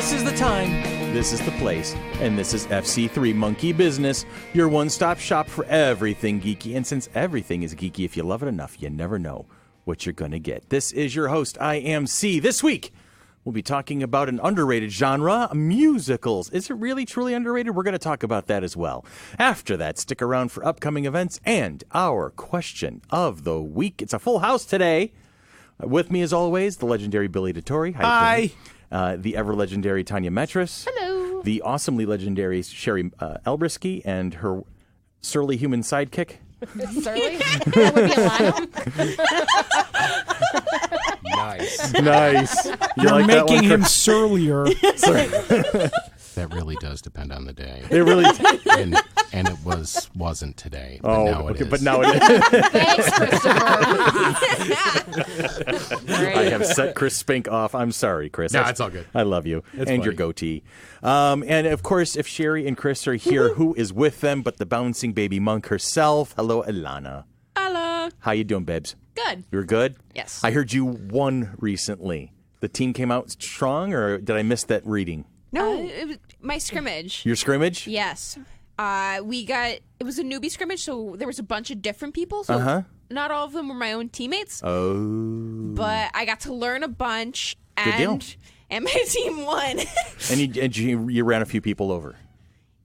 This is the time, this is the place, and this is FC3 Monkey Business, your one-stop shop for everything geeky. And since everything is geeky, if you love it enough, you never know what you're going to get. This is your host, I am C. This week, we'll be talking about an underrated genre, musicals. Is it really, truly underrated? We're going to talk about that as well. After that, stick around for upcoming events and our question of the week. It's a full house today. With me, as always, the legendary Billy DeTore. Hi. The ever-legendary Tanya Metris. Hello. The awesomely legendary Sherry Elbrisky and her surly human sidekick. Surly? That would be a lie. Nice. You're like that making one, him surlier. That really does depend on the day. It really and it wasn't today. But now it is. But now it is. Thanks, Christopher. I have set Chris Spink off. I'm sorry, Chris. No, it's all good. I love you. It's and funny. your goatee. And, of course, if Sherry and Chris are here, who is with them but the bouncing baby monk herself? Hello, Ilana. Hello. How you doing, babes? Good. You're good? Yes. I heard you won recently. The team came out strong, or did I miss that reading? No, it was my scrimmage. Your scrimmage? Yes. It was a newbie scrimmage, so there was a bunch of different people. So not all of them were my own teammates. Oh. But I got to learn a bunch, Good deal. and my team won. And you ran a few people over.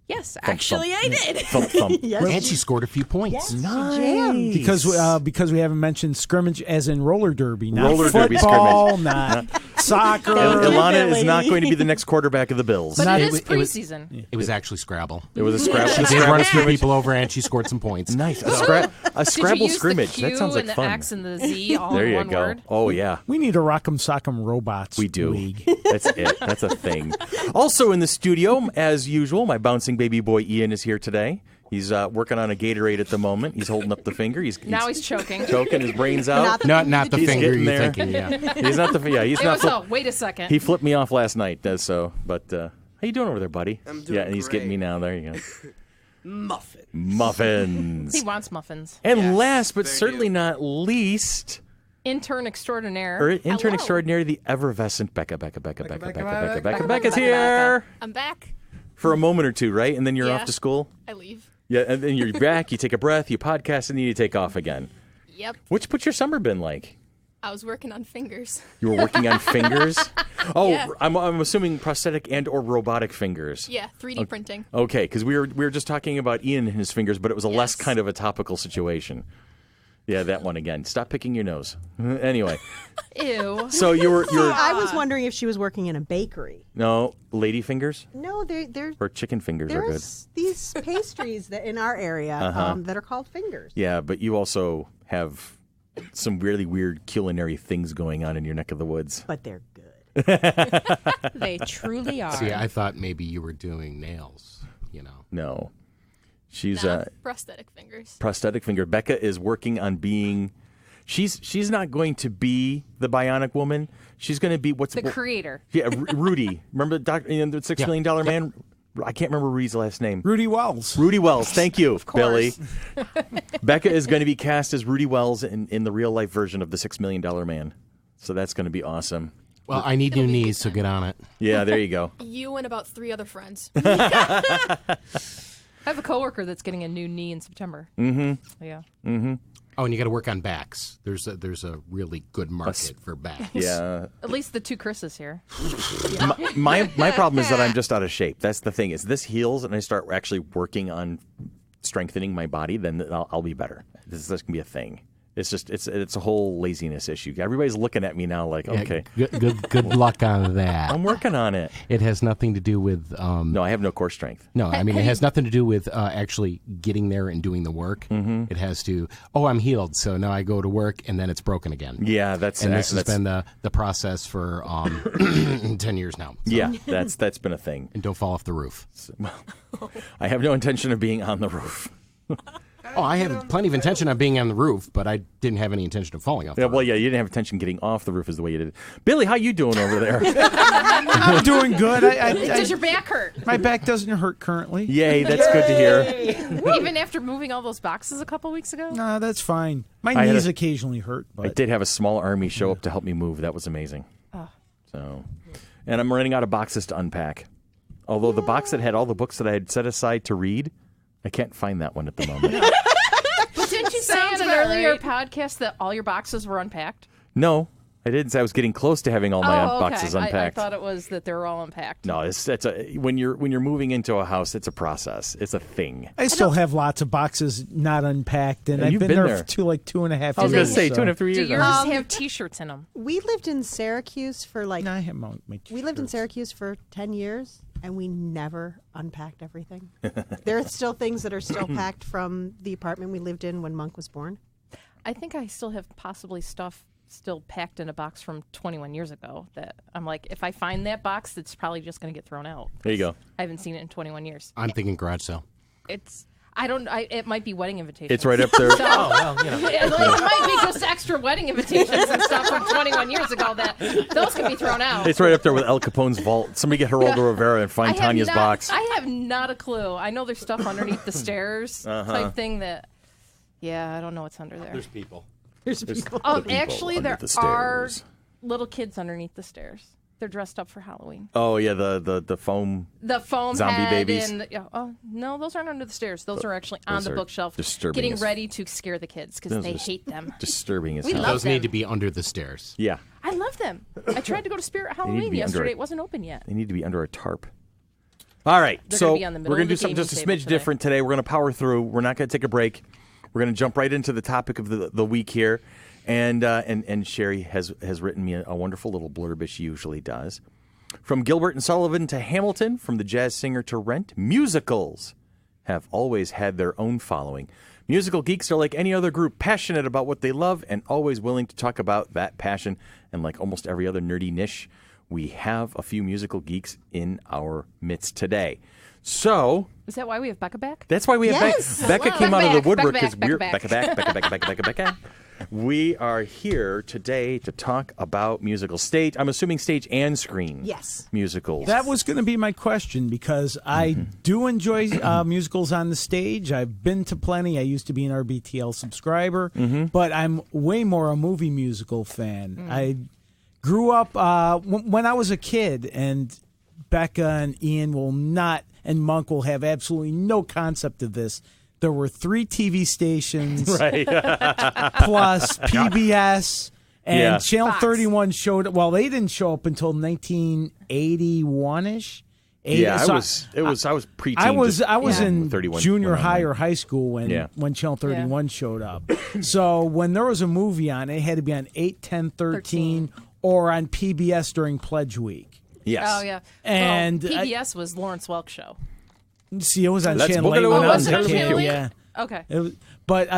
Yes, actually I did. Thump, thump. And she scored a few points. Nice. Because we haven't mentioned scrimmage as in roller derby, not Roller derby football, scrimmage. not soccer. Ilana is not going to be the next quarterback of the Bills. But it is it was- preseason. It was actually Scrabble. It was a Scrabble. She did run a few people over, and she scored some points. Nice. A Did you Scrabble use scrimmage. The Q That sounds like and the fun. X and the Z all There in you one go. word? Oh, yeah. We need a Rock'em Sock'em Robots We do. league. That's it. That's a thing. Also in the studio, as usual, my bouncing baby boy Ian is here today. He's working on a Gatorade at the moment. He's holding up the finger. Now he's choking. choking his brains out. Not the He's finger getting you're there. thinking, yeah. He's not the. Yeah, he's It not. was wait a second. He flipped me off last night. Does so. But how you doing over there, buddy? I'm doing Yeah, and he's getting me great. now. There you go. Muffin. He wants muffins. And Yes, last but thank certainly you. not least, Intern extraordinaire. or intern Hello. extraordinary, the effervescent Becca's Becca. here I'm back. for a moment or two, right? And then you're Yeah. off to school. I leave. Yeah, and then you're back. You take a breath, you podcast, and then you take off again. Yep. What's your summer been like? I was working on fingers. You were working on fingers. Oh, Yeah. I'm assuming prosthetic and or robotic fingers. Yeah, 3D printing. Okay, because we were just talking about Ian and his fingers, but it was a less Yes. kind of a topical situation. Yeah, that one again. Stop picking your nose. Anyway, Ew. so you're I was wondering if she was working in a bakery. no lady fingers No, there or chicken fingers are good. there's these pastries that in our area that are called fingers. Yeah, but you also have some really weird culinary things going on in your neck of the woods. But they're good. They truly are. See, I thought maybe you were doing nails, No, she's Nah, prosthetic fingers. prosthetic finger. Becca is working on being. She's not going to be the bionic woman. She's going to be The creator. Yeah, Rudy. Remember the $6 million man? I can't remember Rudy's last name. Rudy Wells. Rudy Wells. Thank you, Billy. Becca is going to be cast as Rudy Wells in the real life version of the $6 Million Man. So that's going to be awesome. Well, I need new knees, so get on it. Yeah, there you go. You and about 3 other friends. I have a coworker that's getting a new knee in September. Mm-hmm. Yeah. Oh, and you got to work on backs. There's a really good market for backs. Yeah. At least the two Chris's here. My problem is that I'm just out of shape. That's the thing. Is this heals and I start actually working on strengthening my body, then I'll be better. This can be a thing. It's just it's a whole laziness issue. Everybody's looking at me now like, Yeah, okay, Good luck on that. I'm working on it. It has nothing to do with. No, I have no core strength. No, I mean, it has nothing to do with actually getting there and doing the work. Mm-hmm. It has to, I'm healed, so now I go to work, and then it's broken again. Yeah, this has been the process for 10 years now. So. Yeah, that's been a thing. And don't fall off the roof. I have no intention of being on the roof. Oh, I have plenty of intention of being on the roof, but I didn't have any intention of falling off the Yeah, roof. well, yeah, you didn't have intention getting off the roof is the way you did it. Billy, how you doing over there? I'm doing good. Does your back hurt? My back doesn't hurt currently. Yay, that's good to hear. Even after moving all those boxes a couple weeks ago? No, that's fine. My I had knees a- occasionally hurt, I but did have a small army show up to help me move. That was amazing. Oh. So, and I'm running out of boxes to unpack. Although the box that had all the books that I had set aside to read, I can't find that one at the moment. But didn't you say in an earlier podcast that all your boxes were unpacked? No, I didn't say I was getting close to having all my boxes unpacked. I thought it was that they were all unpacked. No, when you're moving into a house, it's a process. It's a thing. I still have lots of boxes not unpacked, and I've you've been been there there. for 2.5 years. I was going to say so. 2.5, 3 Do years. yours have T-shirts in them? We lived in Syracuse for like. No, I have my We lived in t-shirts. Syracuse for 10 years, and we never unpacked everything. There are still things that are still packed from the apartment we lived in when Monk was born. I think I still have possibly stuff still packed in a box from 21 years ago that I'm like, if I find that box, it's probably just going to get thrown out. There you go. I haven't seen it in 21 years. I'm thinking garage sale. It might be wedding invitations. It's right up there. So, it might be just extra wedding invitations and stuff from 21 years ago that those can be thrown out. It's right up there with Al Capone's vault. Somebody get Geraldo Rivera and find Tanya's box. I have not a clue. I know there's stuff underneath the stairs type thing that, I don't know what's under there. There's people. There's people. Actually, under there the are stairs. little kids underneath the stairs. They're dressed up for Halloween. Oh yeah, the foam. The foam Zombie head babies? And no, those aren't under the stairs. Those are actually on the are bookshelf, disturbing getting as- ready to scare the kids because Those they are hate them. Disturbing as We hell. love Those them. need to be under the stairs. Yeah, I love them. I tried to go to Spirit need to Halloween be under yesterday. it. It wasn't open yet. they need to be under a tarp. All right, They're so gonna be on the middle we're going of to the do something just a gaming smidge table different today. We're going to power through. We're not going to take a break. We're going to jump right into the topic of the week here, and Sherry has written me a wonderful little blurb as she usually does. From Gilbert and Sullivan to Hamilton, from the jazz singer to Rent, musicals have always had their own following. Musical geeks are like any other group, passionate about what they love and always willing to talk about that passion. And like almost every other nerdy niche, we have a few musical geeks in our midst today. So Is that why we have Becca back? that's why we have Yes. Becca Wow. came out of the Becca woodwork back, because we're Becca Becca. We are here today to talk about musical stage. I'm assuming stage and screen. Yes. Musicals. That was going to be my question because I do enjoy musicals on the stage. I've been to plenty. I used to be an RBTL subscriber, but I'm way more a movie musical fan. I grew up when I was a kid, and Becca and Ian will not, and Monk will have absolutely no concept of this. There were 3 TV stations right. plus PBS. And Yeah. Channel Fox. 31 showed up. Well, they didn't show up until 1981-ish. Yeah, So I was preteen. I was just in 31 junior when I high went. or high school Yeah. when Channel 31 showed up. So when there was a movie on, it had to be on 8, 10, 13, or on PBS during Pledge Week. Yes. Oh yeah. And PBS was Lawrence Welk show. See, it was on Let's Channel book it 8 when on I was Channel a kid. 8. Yeah. Okay. It was, but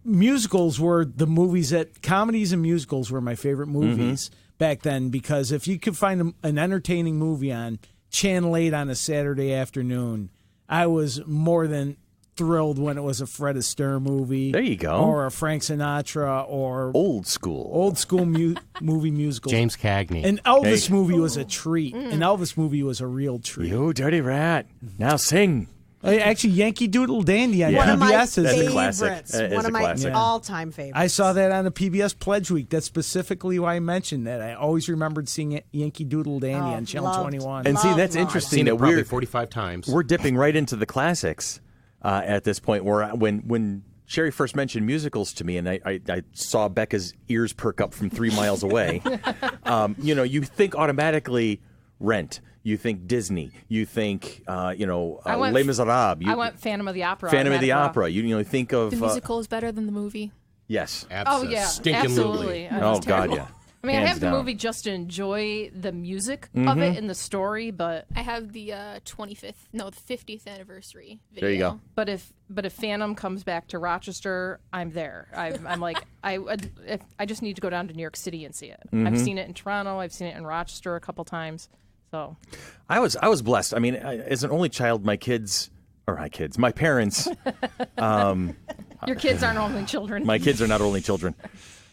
musicals were the movies comedies and musicals were my favorite movies back then, because if you could find an entertaining movie on Channel 8 on a Saturday afternoon, I was more than thrilled when it was a Fred Astaire movie. There you go. Or a Frank Sinatra or Old school. movie musicals. James Cagney. An Elvis movie was a treat. An Elvis movie was a real treat. You dirty rat. Now sing. Actually, Yankee Doodle Dandy on Yeah. One of my PBS is That's a favorites. classic. That is One a of my classic. all-time favorites. I saw that on the PBS Pledge Week. That's specifically why I mentioned that. I always remembered seeing Yankee Doodle Dandy on Channel loved. 21. And see, Love, that's love. interesting Seen that it probably we're 45 times. we're dipping right into the classics at this point. Where when Sherry first mentioned musicals to me, and I saw Becca's ears perk up from 3 miles away. You think automatically Rent. You think Disney. You think Les Miserables. I went Phantom of the Opera. Phantom of the automatic. Opera. You think of The musical is better than the movie. yes. Oh yeah, Stinking absolutely. Oh God, yeah. I mean, I Hands have the down. movie just to enjoy the music of it and the story, but I have the 50th anniversary video. There you go. but if Phantom comes back to Rochester, I'm there. I'm like I just need to go down to New York City and see it. I've seen it in Toronto. I've seen it in Rochester a couple times. So I was blessed. I mean, as an only child, my parents. your kids aren't only children. My kids are not only children.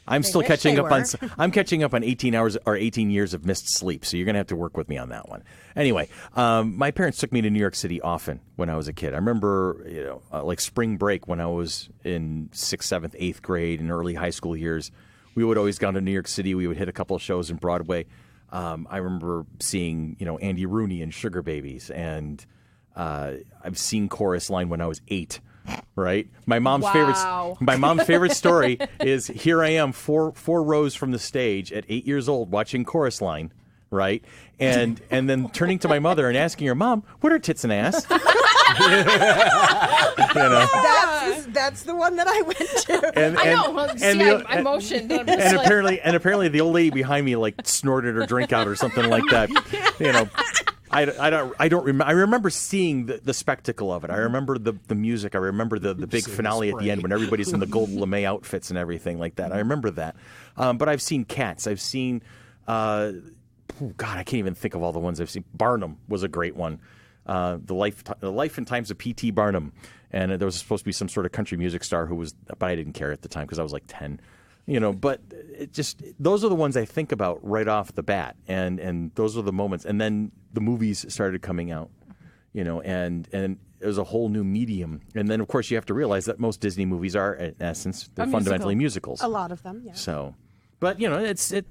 I'm still wish catching they up on. were. I'm catching up on 18 hours or 18 years of missed sleep. So you're going to have to work with me on that one. Anyway, my parents took me to New York City often when I was a kid. I remember, like spring break when I was in 6th, 7th, 8th grade and early high school years. We would always go to New York City. We would hit a couple of shows in Broadway. I remember seeing, Andy Rooney and Sugar Babies, and I've seen Chorus Line when I was 8. Right, my mom's favorite story is here I am four rows from the stage at 8 years old watching Chorus Line, right, and then turning to my mother and asking her, Mom, what are tits and ass? That's the one that I went to. I know. Well, I motioned. And apparently the old lady behind me like snorted her drink out or something like that. I don't remember. I remember seeing the spectacle of it. I remember the music. I remember the big finale at the end when everybody's in the gold lame outfits and everything like that. I remember that. But I've seen Cats. I've seen. I can't even think of all the ones I've seen. Barnum was a great one. The Life and Times of P.T. Barnum, and there was supposed to be some sort of country music star but I didn't care at the time because I was like 10. But it just those are the ones I think about right off the bat, and those are the moments. And then the movies started coming out, and it was a whole new medium. And then of course you have to realize that most Disney movies are, in essence, they're fundamentally musicals. A lot of them, yeah. So, but it's a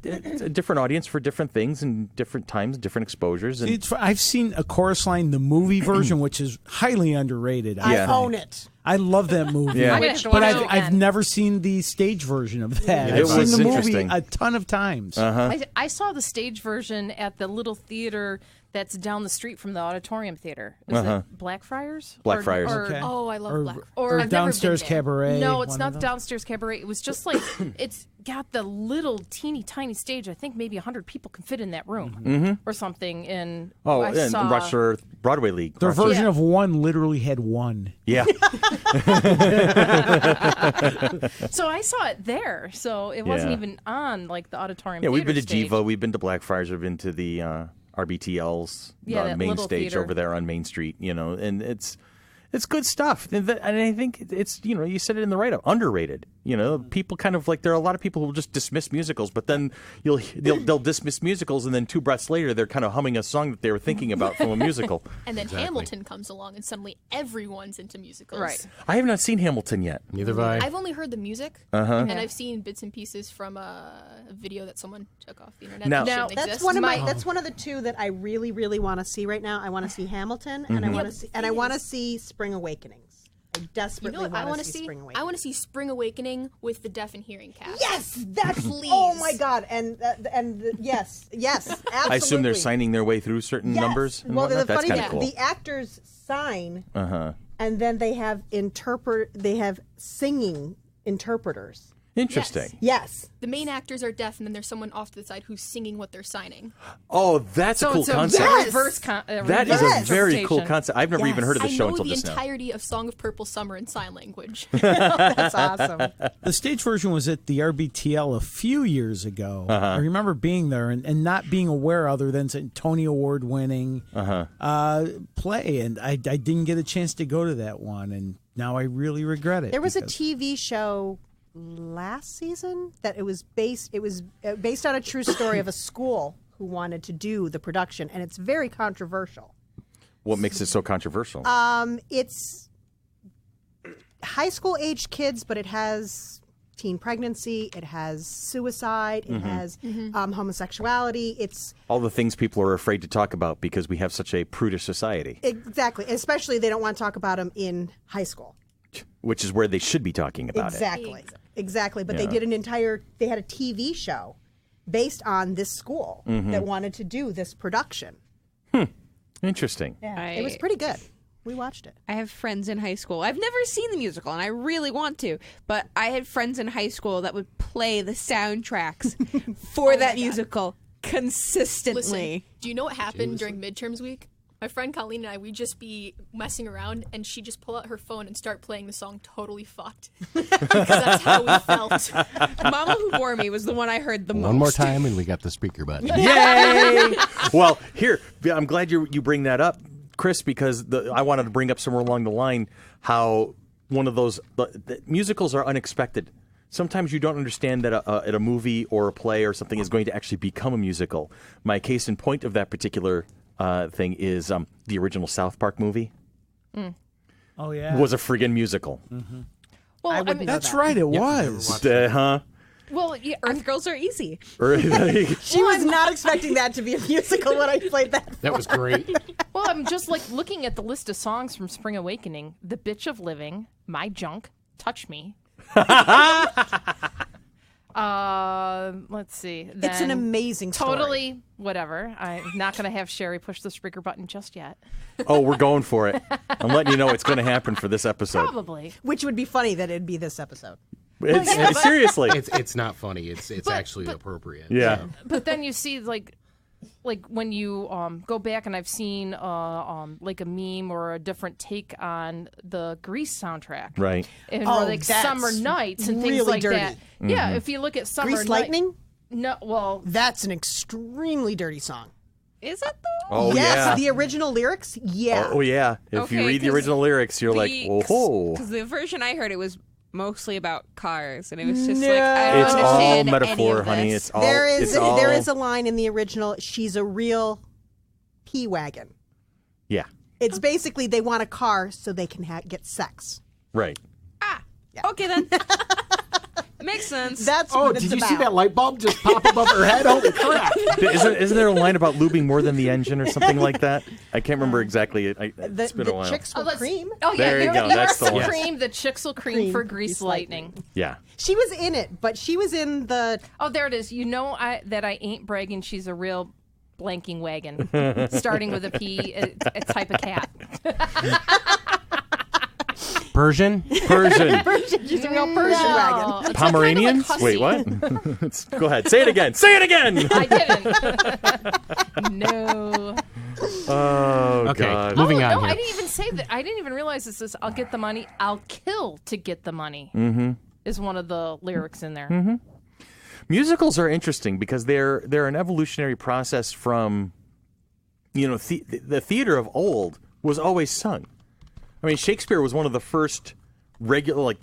different audience for different things and different times, different exposures. And I've seen A Chorus Line, the movie version, which is highly underrated. I own it. I love that movie. Yeah. But I've never seen the stage version of that. I've seen the movie a ton of times. I saw the stage version at the little theater that's down the street from the auditorium theater. Is it Blackfriars? Blackfriars. Okay. Oh, I love Black. Or Downstairs Cabaret. No, it's not the Downstairs Cabaret. It was just like, it's got the little teeny tiny stage. I think maybe 100 people can fit in that room or something. And and Rochester Broadway League. Their version of one literally had one. Yeah. So I saw it there. So it wasn't even on like the auditorium. Yeah, we've been to stage. Jiva, we've been to Blackfriars, we've been to the RBTL's that main little stage theater over there on Main Street, and it's good stuff. And I think it's, you said it in the write-up, underrated. People kind of like, there are a lot of people who will just dismiss musicals, but then they'll dismiss musicals, and then 2 breaths later they're kind of humming a song that they were thinking about from a musical. And then Hamilton comes along, and suddenly everyone's into musicals. Right. I have not seen Hamilton yet. Neither have I. I've only heard the music, and I've seen bits and pieces from a video that someone took off the internet. Now- that shouldn't That's exist. that's one of the two that I really, really want to see right now. I want to see Hamilton, and I want to see Spring Awakenings. I You desperately know what I want want to to see see? Spring Awakening. I want to see Spring Awakening with the deaf and hearing cast. Yes, that's Please. Oh my God, yes, absolutely. I assume they're signing their way through certain numbers and Well, whatnot. the That's funny kind of thing, cool. the actors sign, and then they have singing interpreters. Interesting. Yes. The main actors are deaf, and then there's someone off to the side who's singing what they're signing. Oh, that's a cool it's concept. Yes. reverse That is a very cool concept. I've never even heard of the I show know until the just now. entirety of Song of Purple Summer in sign language. That's awesome. The stage version was at the RBTL a few years ago. I remember being there and not being aware other than it's an Tony Award winning play. And I didn't get a chance to go to that one. And now I really regret it. There was a TV show last season that it was based on a true story of a school who wanted to do the production, and it's very controversial. What makes it so controversial? It's high school age kids, but it has teen pregnancy, it has suicide, it has homosexuality. It's all the things people are afraid to talk about because we have such a prudish society. Exactly, especially they don't want to talk about them in high school. Which is where they should be talking about it. Exactly. But they did they had a TV show based on this school that wanted to do this production. Interesting. Yeah, it was pretty good. We watched it. I have friends in high school. I've never seen the musical, and I really want to. But I had friends in high school that would play the soundtracks for that musical consistently. Listen, do you know what happened during midterms week? My friend Colleen and I, we'd just be messing around, and she'd just pull out her phone and start playing the song Totally Fucked. Because that's how we felt. Mama Who Bore Me was the one I heard the most. One more time, and we got the speaker button. Yay! Well, here, I'm glad you bring that up, Chris, because I wanted to bring up somewhere along the line how one of those the musicals are unexpected. Sometimes you don't understand that a movie or a play or something is going to actually become a musical. My case in point of that particular thing is the original South Park movie. Oh, yeah. Was a friggin' musical. Well, I wouldn't know That's that. right, it was. Well, yeah, Earth Girls are easy. She was not expecting that to be a musical when I played that. That was great. well, I'm just like looking at the list of songs from Spring Awakening: "The Bitch of Living," "My Junk," "Touch Me." Let's see. It's an Then amazing story. Totally, whatever. I'm not going to have Sherry push the Spreaker button just yet. Oh, we're going for it. I'm letting you know it's going to happen for this episode. Probably. Which would be funny that it'd be this episode. Seriously. It's not funny. It's actually appropriate. Yeah. But then you see like when you go back, and I've seen like a meme or a different take on the Grease soundtrack, Right. and Oh, like that's Summer Nights and things really like dirty. that. Yeah, if you look at Summer Grease Lightning? No, well, That's an extremely dirty song. Is it though? Oh, yes, yeah. the original lyrics, yeah. Oh, yeah. If you Okay, read the 'cause original lyrics, you're like, whoa. Because the version I heard, it was mostly about cars, and it was just No. like I don't It's all understand any metaphor, of honey. this. It's all. There it's all, is a line in the original, she's a real P-Wagon. Yeah. It's basically they want a car so they can get sex. Right. Okay then, makes sense. That's Oh, what it's did you about. see that light bulb just pop above her head? Holy crap! Isn't there a line about lubing more than the engine or something like that? I can't remember exactly. It's been a The while. chicks will cream. oh yeah, There you go. That's the one. cream. The chicks will cream for Grease Lightning. Yeah. She was in it, but she was in the Oh, there it is. You know that I ain't bragging. She's a real blanking wagon, starting with a P, a type of cat. Persian. she's a real Persian wagon. Oh, it's Pomeranian? kind of like Wait, what? Go ahead. Say it again. Say it again. I didn't. No. Oh, Okay, God. moving on No, here. I didn't even say that. I didn't even realize this is "I'll get the money, I'll kill to get the money." Mm-hmm. Is one of the lyrics in there. Mm-hmm. Musicals are interesting because they're an evolutionary process from, the theater of old was always sung. I mean, Shakespeare was one of the first regular,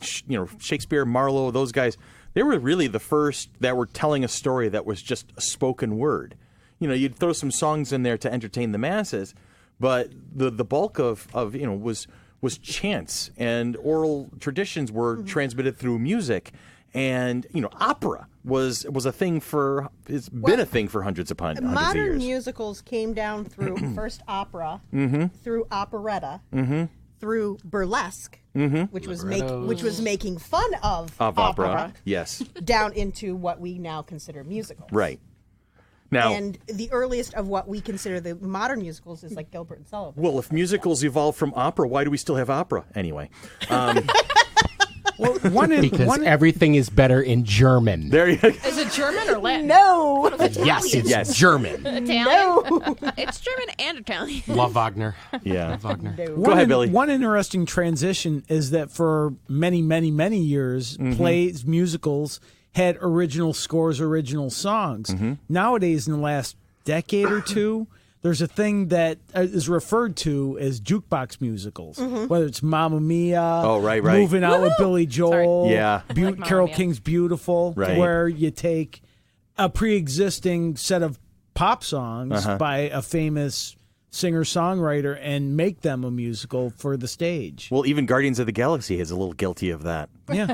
Shakespeare, Marlowe, those guys. They were really the first that were telling a story that was just a spoken word. You'd throw some songs in there to entertain the masses, but the bulk of was chants, and oral traditions were transmitted through music. And opera was a thing been a thing for hundreds of Modern years. musicals came down through first opera, through operetta, through burlesque, which was making fun of opera. Yes, down into what we now consider musicals. right. Now, And the earliest of what we consider the modern musicals is like Gilbert and Sullivan. well, if musicals evolved from opera, why do we still have opera anyway? Because everything is better in German. There you go. Is it German or Latin? No, Yes, it's Yes. German. Italian? It's German and Italian. Love Wagner. Yeah. Love Wagner. Go ahead, Billy. One interesting transition is that for many, many, many years, plays, musicals had original scores, original songs. Nowadays, in the last decade or two, there's a thing that is referred to as jukebox musicals, whether it's Mamma Mia, Oh, right. Moving Out with Billy Joel, Sorry. Yeah. I like Mamma Carol Mia. King's Beautiful, Right. where you take a pre-existing set of pop songs by a famous singer-songwriter and make them a musical for the stage. Well, even Guardians of the Galaxy is a little guilty of that. Yeah.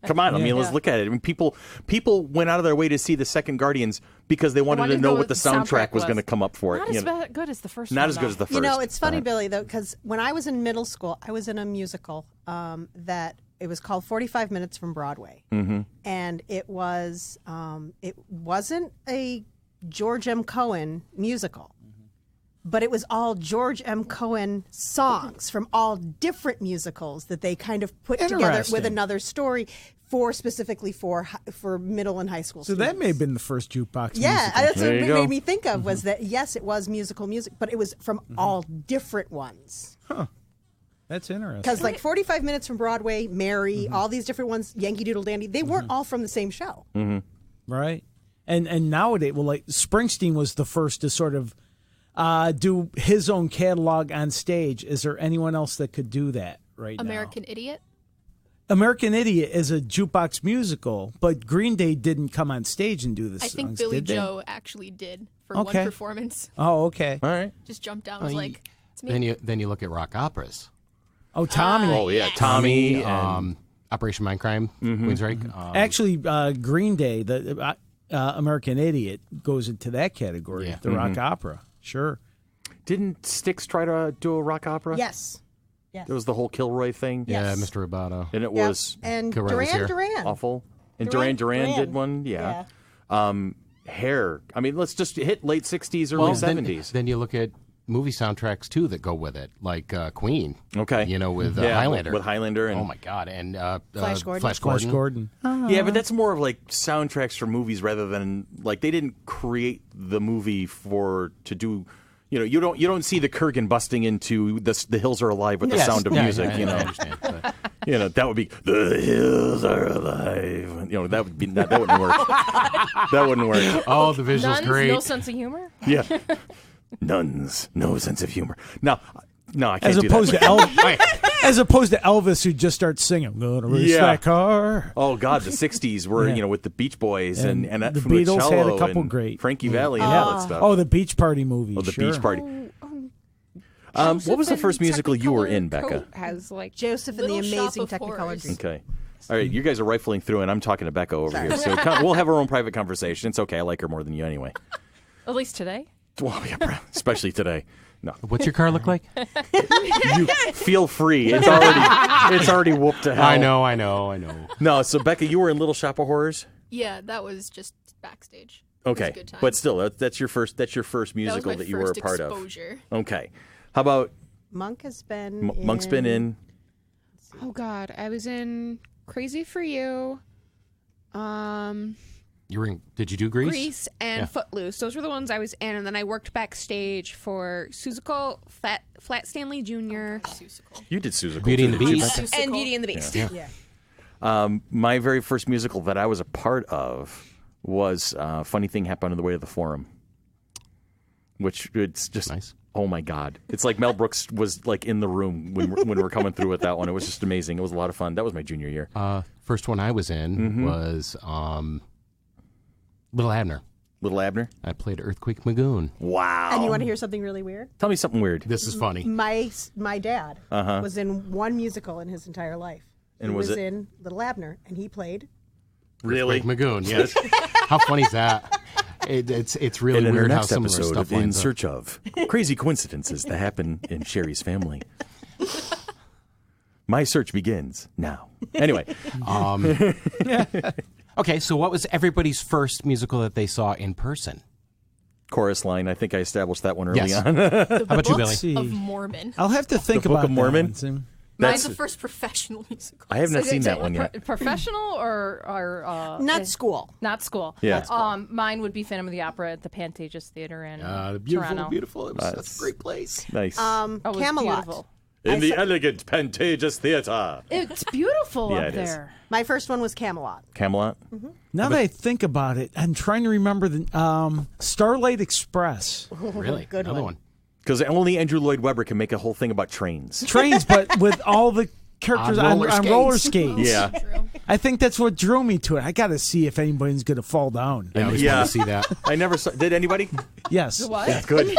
Come on. I mean, let's look at it. I mean, people went out of their way to see the second Guardians because they wanted to know what the soundtrack was going to come up for it. Not as good as the first one. Not as good as the first. it's funny, Billy, though, because when I was in middle school, I was in a musical that it was called 45 Minutes from Broadway, and it was it wasn't a George M. Cohen musical. But it was all George M. Cohen songs from all different musicals that they kind of put together with Interesting. another story specifically for middle and high school So students. that may have been the first jukebox Yeah, musical. that's what There it you go. made me think of was that, yes, it was musical music, but it was from all different ones. That's interesting. Because like 45 Minutes from Broadway, Mary, all these different ones, Yankee Doodle Dandy, they weren't all from the same show. Right. And nowadays, well, like Springsteen was the first to sort of do his own catalog on stage. Is there anyone else that could do that right American Idiot. now? American Idiot is a jukebox musical, but Green Day didn't come on stage and do the I songs, think Billy did they? Joe actually did for Okay. one performance. Oh, okay. All right. Just jumped down and was like, it's me. Then you look at rock operas. Oh, Tommy. Oh, yeah. Tommy and Operation Mindcrime, Queensryche. Actually, Green Day, the American Idiot, goes into that category. Yeah. The rock opera, sure. Didn't Styx try to do a rock opera? Yes. Yes. It was the whole Kilroy thing. Yeah, Yes. Mr. Roboto. And it Yep. was And Correct was here. Duran. awful. And Duran did one. Yeah. Hair. I mean, let's just hit late 60s, early 70s. Then you look at movie soundtracks, too, that go with it, like Queen. Okay. You know, with Yeah, Highlander. With Highlander. And, Oh, my God. And Flash Gordon. Flash Flash Gordon. Gordon. Yeah, but that's more of like soundtracks for movies rather than like they didn't create the movie to do. You know, you don't see the Kurgan busting into the hills are alive with the Yes. sound of Yeah, music. yeah, You I know, understand. But you know that would be the hills are alive. You know that would be that wouldn't work. That wouldn't work. oh, the visual's Nuns, great. no sense of humor. Yeah, nuns, no sense of humor. No, I can't As do opposed that. to as opposed to Elvis, who just starts singing, "I'm gonna race Yeah. that car." Oh God, the '60s were Yeah. with the Beach Boys and And the from Beatles had a cello couple and great- Frankie Valli and all that stuff. Oh, the Beach Party movie. Oh, the sure. Beach Party. What was the first musical you were in, Becca? Has like Joseph and the Little Shop Amazing of Technicolor Horrors. Dream. Okay. All right, you guys are rifling through, and I'm talking to Becca over here. So we'll have our own private conversation. It's okay. I like her more than you anyway. At least today. Well, yeah, especially today. No, What's your car look like? you feel free. It's already whooped to hell. I know. No, so Becca, you were in Little Shop of Horrors. Yeah, that was just backstage. Okay, It was a good time. but still, that's your first that was musical my that you were a first part exposure. of. Okay, how about Monk has been Monk's been in? oh god, I was in Crazy for You, You were in, did you do Grease? Grease, and Yeah. Footloose. Those were the ones I was in, and then I worked backstage for Seussical, Flat Stanley Jr. Seussical. You did Seussical. Beauty and the too, didn't you, Beast. Becca? Seussical. and Beauty and the Beast. Yeah. My very first musical that I was a part of was Funny Thing Happened on the Way to the Forum, which it's just Nice. oh my God, it's like Mel Brooks was like in the room when we're coming through with that one. It was just amazing. It was a lot of fun. That was my junior year. First one I was in was Little Abner. Little Abner. I played Earthquake Magoon. Wow. And you want to hear something really weird? Tell me something weird. This is funny. My dad was in one musical in his entire life. And he was was it- in Little Abner, and he played. Really? Earthquake Magoon, yes. How funny is that? It's really And in our weird how next similar episode stuff of In lines up. Search of Crazy Coincidences that happen in Sherry's family. My search begins now. Anyway, Okay, so what was everybody's first musical that they saw in person? chorus line. I think I established that one early Yes. on. The How about you, Book Billy? See. of Mormon. I'll have to think The Book about of Mormon? that one. Mine's That's- the first professional musical. I have not seen that one yet. Professional or Not school. not school. Yeah. Mine would be Phantom of the Opera at the Pantages Theater in The beautiful, Toronto. beautiful. It was such a great place. Nice. Oh, it was Camelot. beautiful. In the elegant Pantages Theater. It's beautiful Yeah, up it is. there. My first one was Camelot. Camelot. Now that I think about it, I'm trying to remember the Starlight Express. Really? Good Another one. one. Because only Andrew Lloyd Webber can make a whole thing about trains. Trains, but with all the characters On on roller roller skates. skates. Yeah. True. I think that's what drew me to it. I got to see if anybody's going to fall down. I always Yeah. want to see that. I never saw. Did anybody? Yes. What? Good.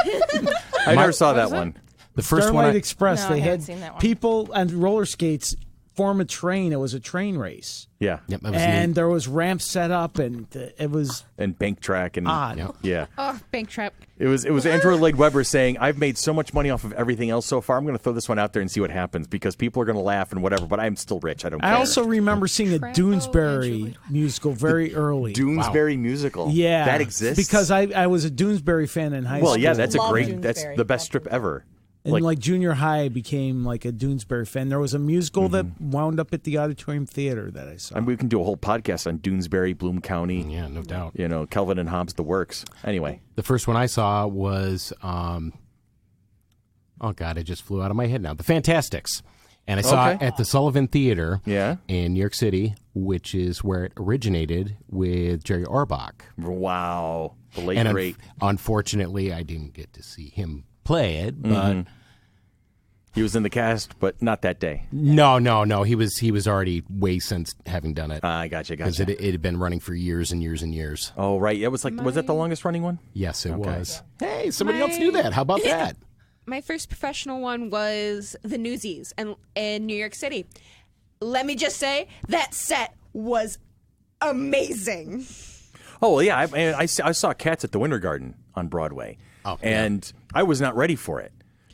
I never saw that one. The first Starlight one. Express, No, they I haven't had seen that one. people on roller skates form a train. It was a train race. Yeah. Yep, that was And neat. there was ramps set up, and it was And bank track and odd. Yep. yeah. Oh, Bank Trap. It was Andrew Lloyd Webber saying, "I've made so much money off of everything else so far. I'm going to throw this one out there and see what happens because people are going to laugh and whatever. But I'm still rich. I don't care." I also remember seeing a Andrew Lloyd Doonesbury Webber. musical very early. Doonesbury musical. Yeah. that exists Because I was a Doonesbury fan in high school. Well, yeah, that's a Love great. That's Doonesbury. the best strip ever. And like junior high, I became like a Doonesbury fan. There was a musical that wound up at the Auditorium Theater that I saw. and we can do a whole podcast on Doonesbury, Bloom County. Yeah, no doubt. You know, Kelvin and Hobbes, the works. Anyway, The first one I saw was, oh God, it just flew out of my head now. The Fantastics. And I saw it Okay. at the Sullivan Theater Yeah. in New York City, which is where it originated with Jerry Orbach. wow, the late And great. unfortunately, I didn't get to see him play it, but He was in the cast, but not that day. no. He was already way since having done it. I gotcha. Because it had been running for years and years and years. Oh, right. It was like, was that the longest running one? Yes, it was. Hey, somebody else knew that. How about that? My first professional one was the Newsies in New York City. let me just say that set was amazing. Oh, well, yeah. I saw Cats at the Winter Garden on Broadway, and I was not ready for it.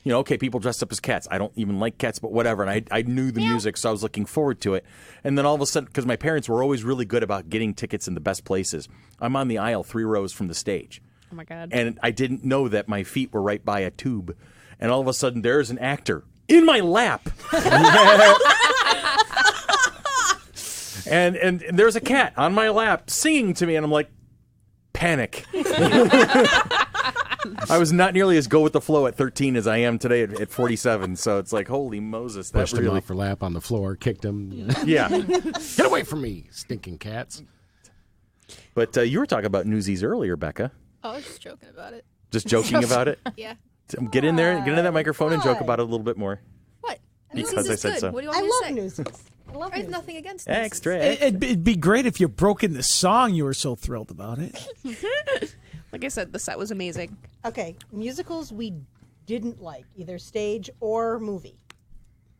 Okay, people dressed up as cats. I don't even like cats, but whatever. And I knew the music, so I was looking forward to it. And then all of a sudden, because my parents were always really good about getting tickets in the best places, I'm on the aisle 3 rows from the stage. Oh, my God. And I didn't know that my feet were right by a tube. And all of a sudden, there's an actor in my lap. and there's a cat on my lap singing to me, and I'm like, panic. I was not nearly as go with the flow at 13 as I am today at 47. So it's like, holy Moses. Pushed him off her lap on the floor, kicked him. Yeah. Get away from me, stinking cats. But you were talking about Newsies earlier, Becca. Oh, I was just joking about it. Just joking about it? Yeah. Get in there, get into that microphone and joke about it a little bit more. What? Because Newsies I is said good. so. What do you I want me love to say? Newsies. I love I have Newsies. nothing against Extra. It'd be great if you broke in the song. You were so thrilled about it. Like I said, the set was amazing. Okay, musicals we didn't like, either stage or movie.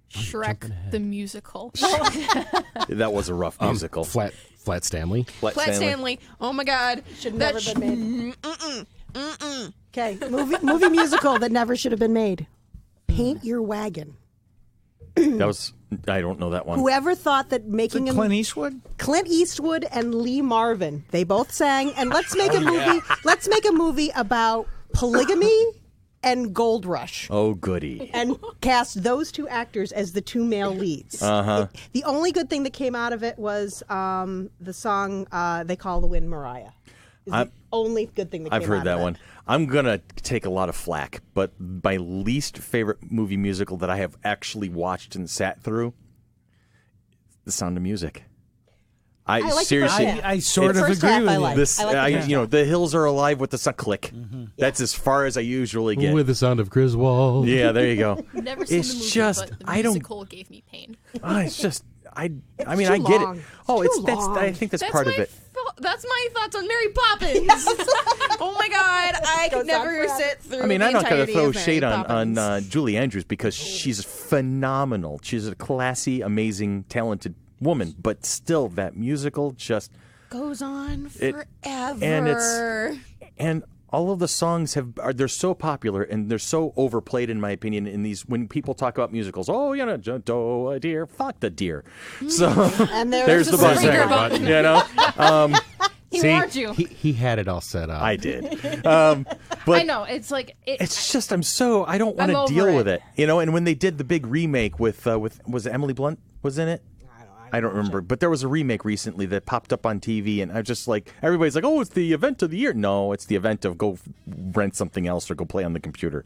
Shrek the musical. That was a rough musical. Flat Stanley. Flat Flat Stanley. Oh my God. Should never been made. Okay, movie musical that never should have been made. Paint Your Wagon. That was, I don't know that one. Whoever thought that making a Clint Eastwood? Clint Eastwood and Lee Marvin, they both sang, and let's make a movie. Let's make a movie about polygamy and Gold Rush. Oh, goody. And cast those 2 actors as the 2 male leads. Uh-huh. The only good thing that came out of it was the song They Call the Wind Mariah. Is the only good thing that came I've heard out that of it. one. I'm going to take a lot of flack, but my least favorite movie musical that I have actually watched and sat through, The Sound of Music. I like the seriously, first half. I sort of First agree half with I you. like. this, I like the first half. The hills are alive with the sun. Click. That's as far as I usually get. With the sound of Griswold. Yeah, there you go. Never seen It's the movie, just- but the I don't- musical gave me pain. It's just, I mean, too I get long. it. Oh, It's too that's. long. I think that's part of it. That's my thoughts on Mary Poppins. Oh my God, I could Goes on never forever. sit through. I mean, the I'm not going to entirety throw of Mary shade on Poppins. Julie Andrews because she's phenomenal. She's a classy, amazing, talented woman, but still, that musical just Goes on It- forever. and all of the songs they're so popular and they're so overplayed in my opinion in these when people talk about musicals. Oh, do a deer, fuck the deer. So And there's the bus trigger button. He See, warned you. He had it all set up. I did. But I know. It's like... it's just I don't want I'm to over deal it. with it. And when they did the big remake with was it Emily Blunt was in it? I don't remember, but there was a remake recently that popped up on TV, and I just like everybody's like, "Oh, it's the event of the year." No, it's the event of go rent something else or go play on the computer.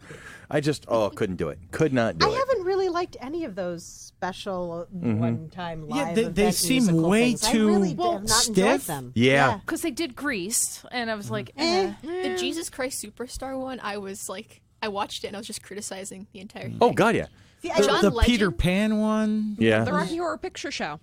I just couldn't do it. Could not do I it. haven't really liked any of those special one-time live they event seem musical way things. too I really have not enjoyed stiff. them. Yeah. Because they did Grease, and I was like, The Jesus Christ Superstar one, I watched it and I was just criticizing the entire thing. Oh God, yeah. See, I, John The Legend? Peter Pan one? The Yeah. Rocky Horror Picture Show.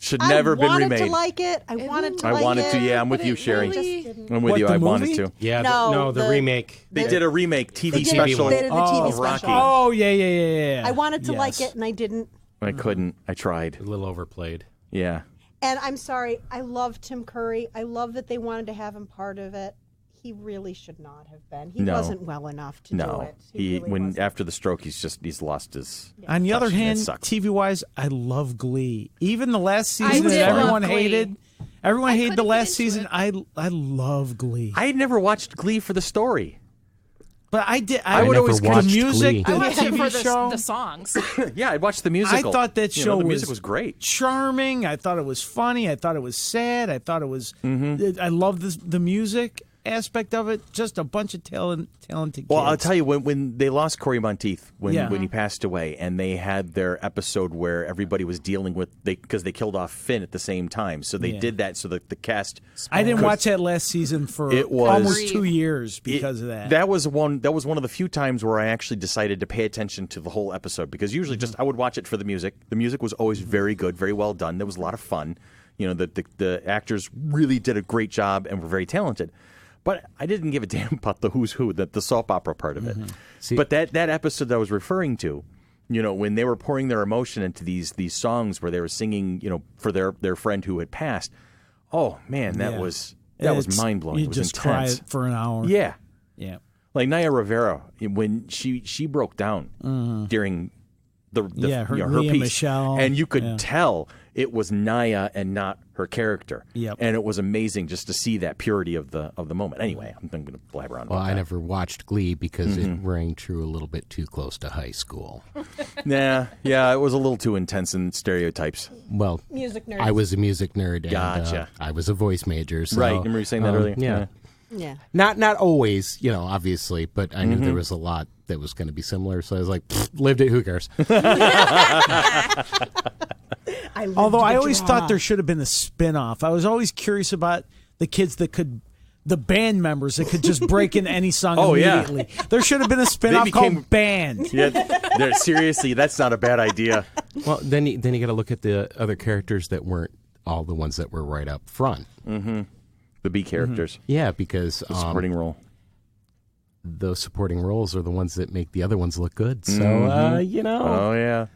Should never been wanted remade. to like it. I wanted to I like wanted it. to. Yeah, I'm with but you, it Sherry. really- I'm with What, you. the I wanted movie? to. Yeah, No, the the- remake. They did a remake TV They did- special they did the TV of Rocky. special. Oh, yeah. I wanted to like Yes. it, and I didn't. I couldn't. I tried. A little overplayed. Yeah. And I'm sorry. I love Tim Curry. I love that they wanted to have him part of it. He really should not have been. He No. wasn't well enough to do No. it. He really when wasn't. after the stroke, he's lost his. On the other touch, and it hand, sucks. TV-wise, I love Glee. Even the last season did that love everyone Glee. hated. Everyone hated the couldn't get last into season. it. I love Glee. I had never watched Glee for the story. But I did. I would never always watch watched music. Glee. The I watched it TV for show. the songs. Yeah, I watched the I musical. thought that show the music was great. charming. I thought it was funny. I thought it was sad. I thought it was. Mm-hmm. I loved the music aspect of it. Just a bunch of talented kids. Well, I'll tell you when they lost Corey Monteith when Yeah. he passed away, and they had their episode where everybody was dealing with because they killed off Finn at the same time, so they Yeah. did that so that the cast. I didn't watch that last season for It was- almost 2 years because of that. That was one of the few times where I actually decided to pay attention to the whole episode because usually just I would watch it for the music. The music was always very good, very well done. There was a lot of fun. The actors really did a great job and were very talented. But I didn't give a damn about the who's who, the soap opera part of it. See- But that episode that I was referring to, when they were pouring their emotion into these songs where they were singing, for their friend who had passed. Oh man, that was mind blowing. You It was just intense. cry for an hour. Yeah. Yeah. Like Naya Rivera, when she broke down during her Leah piece, Michele, and you could tell it was Naya and not her character. Yep. And it was amazing just to see that purity of the moment. Anyway, I'm going to blabber on. Well, about I that. never watched Glee because it rang true a little bit too close to high school. Yeah, it was a little too intense in stereotypes. Well, Music nerd. I was a music nerd, and Gotcha. I was a voice major. So, Right, remember you saying that earlier? Yeah. Yeah. Not always, obviously, but I knew there was a lot that was going to be similar, so I was like, lived it, who cares? Although I always thought there should have been a spin-off. I was always curious about the kids the band members that could just break into any song immediately. There should have been a spin-off called Band. Yeah, seriously, that's not a bad idea. Well, then you got to look at the other characters that weren't all the ones that were right up front. The B characters, Yeah, because the supporting role. those supporting roles are the ones that make the other ones look good. So, Oh yeah.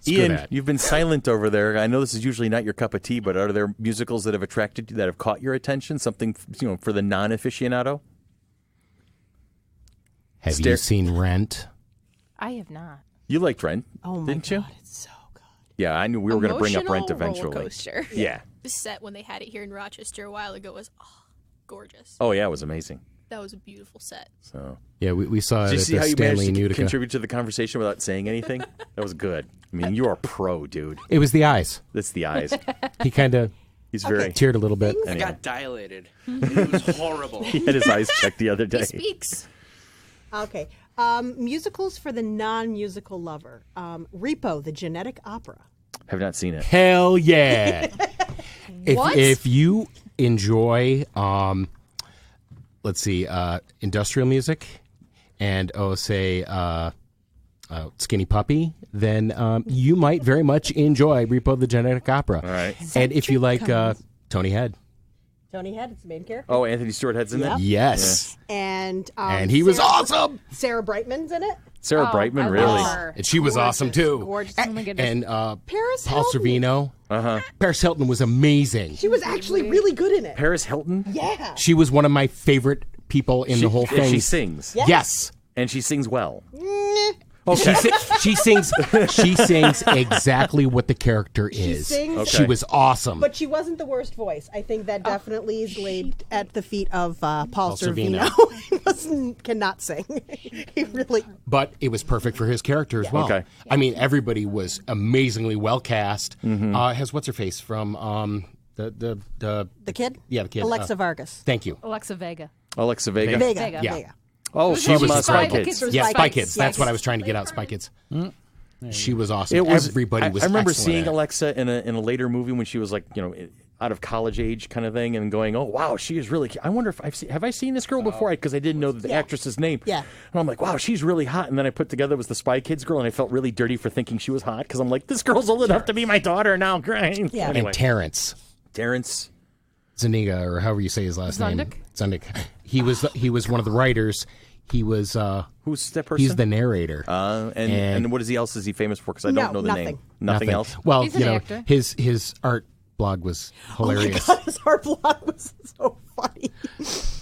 good Ian, at. you've been silent over there. I know this is usually not your cup of tea, but are there musicals that have attracted you, that have caught your attention? Something for the non-aficionado? have you seen Rent? I have not. You liked Rent, Oh my didn't you? God, it's so good. Yeah, I knew we were going to bring up Rent Emotional eventually. roller coaster. Yeah. The set when they had it here in Rochester a while ago was gorgeous. Oh yeah, it was amazing. That was a beautiful set. So, Yeah, we saw did it you at see the how you Stanley managed to Utica. contribute to the conversation without saying anything? That was good. I mean, you are a pro, dude. It was the eyes. That's the eyes. He kind of He's very. teared a little bit. I Anyway. got dilated. It was horrible. He had his eyes checked the other day. He speaks. Okay. Musicals for the non-musical lover. Repo, the genetic opera. Have not seen it. Hell yeah! What? If you enjoy, let's see, industrial music, and Skinny Puppy, then you might very much enjoy Repo the Genetic Opera. All right. And if you like Tony Head, Tony Head, it's the main character. Oh, Anthony Stewart Head's in Yep. it? yes, And he was Sarah- awesome. Sarah Brightman's in it. Sarah Brightman, I really? love her. And she was awesome too. Gorgeous. Oh my goodness. And Paris Paul Hilton. Sorvino. Paris Hilton was amazing. She was actually really good in it. Paris Hilton? Yeah. She was one of my favorite people in the whole And thing. she sings. Yes. And she sings well. Okay. She sings exactly what the character is. sings- Okay. She was awesome. But she wasn't the worst voice. I think that definitely is laid at the feet of Paul Sorvino. Sorvino. He cannot sing. He really. But it was perfect for his character as well. Okay. I mean, everybody was amazingly well cast. Has what's her face from the The kid? Yeah, the kid. Alexa Vargas. Thank you. Alexa Vega. Alexa Vega. Vega. Yeah. Vega. Oh, she was Spy Spy Kids. Kids. From Yeah, Spy Spy Kids. Kids. That's Yes. what I was trying to get out. Spy Kids. She was awesome. It was, Everybody was. I remember excellent seeing at it. Alexa in a later movie when she was like, out of college age kind of thing, and going, "Oh wow, she is really." I wonder if have I seen this girl before? Because I didn't know the actress's name. Yeah. And I'm like, "Wow, she's really hot." And then I put together it was the Spy Kids girl, and I felt really dirty for thinking she was hot because I'm like, "This girl's old enough to be my daughter now." Great. Yeah. Anyway, And Terrence Terrence. Zuniga, or however you say his last name. Zundick? Zundick. He was one of the writers. He was. Who's that person? He's the narrator. And what else is he famous for? Because I don't know the name. Nothing else. Well, He's an actor. his art blog was hilarious. God, his art blog was so funny.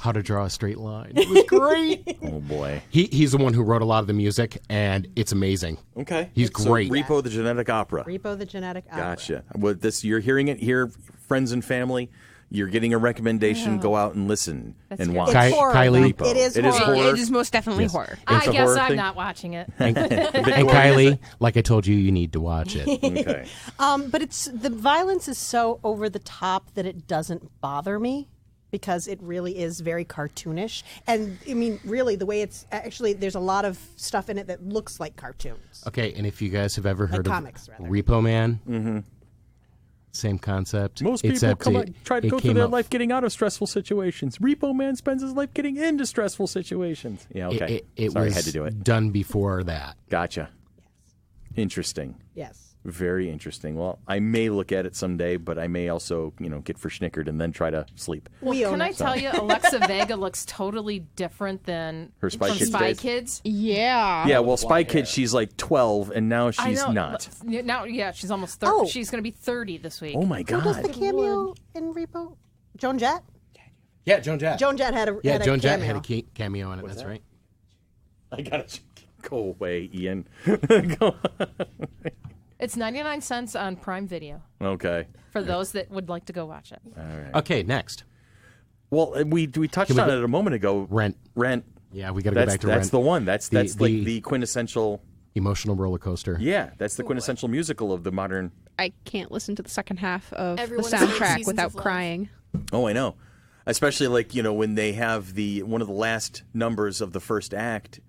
How to draw a straight line. It was great. Oh boy. He's the one who wrote a lot of the music, and it's amazing. Okay. He's So great. Repo the Genetic Opera. Repo the genetic opera. Gotcha. Well, you're hearing it here, friends and family. You're getting a recommendation. Go out and listen and good. watch. It's horror. Kylie? though. It is It is horror. horror. It is most definitely horror. I It's a guess horror I'm thing? not watching it. And Kylie, like I told you, you need to watch it. Okay. But the violence is so over the top that it doesn't bother me because it really is very cartoonish. And I mean, really, the way it's actually, there's a lot of stuff in it that looks like cartoons. Okay, and if you guys have ever heard comics, of rather. Repo Man, same concept. Most It's people up try to it go through came their out- life getting out of stressful situations. Repo Man spends his life getting into stressful situations. Yeah, okay. It Sorry, was I had to do it. done before that. Gotcha. Interesting. Yes. Very interesting. Well, I may look at it someday, but I may also, get verschnickered and then try to sleep. Well, can I tell you, Alexa Vega looks totally different than Her Spy from Kids Spy days? Kids. Yeah. Yeah, well, Spy Kids, she's like 12, and now I she's know. not. Now, she's almost 30. Oh. She's going to be 30 this week. Oh, my Who does the God. cameo in Repo? Joan Jett? Yeah, Joan Jett. Joan Jett had a Joan Jett cameo. had a cameo in it. That's right. I got to go away, Ian. It's 99 cents on Prime Video Okay. for those that would like to go watch it. Okay, next. Well, we touched Can we on go- it a moment ago. Rent. Yeah, we gotta go back to That's Rent. the one. That's The- like the quintessential. Emotional roller coaster. Yeah, that's the quintessential musical of the modern. I can't listen to the second half of Everyone's the favorite soundtrack Seasons without of Love. crying. Oh, I know. Especially when they have one of the last numbers of the first act,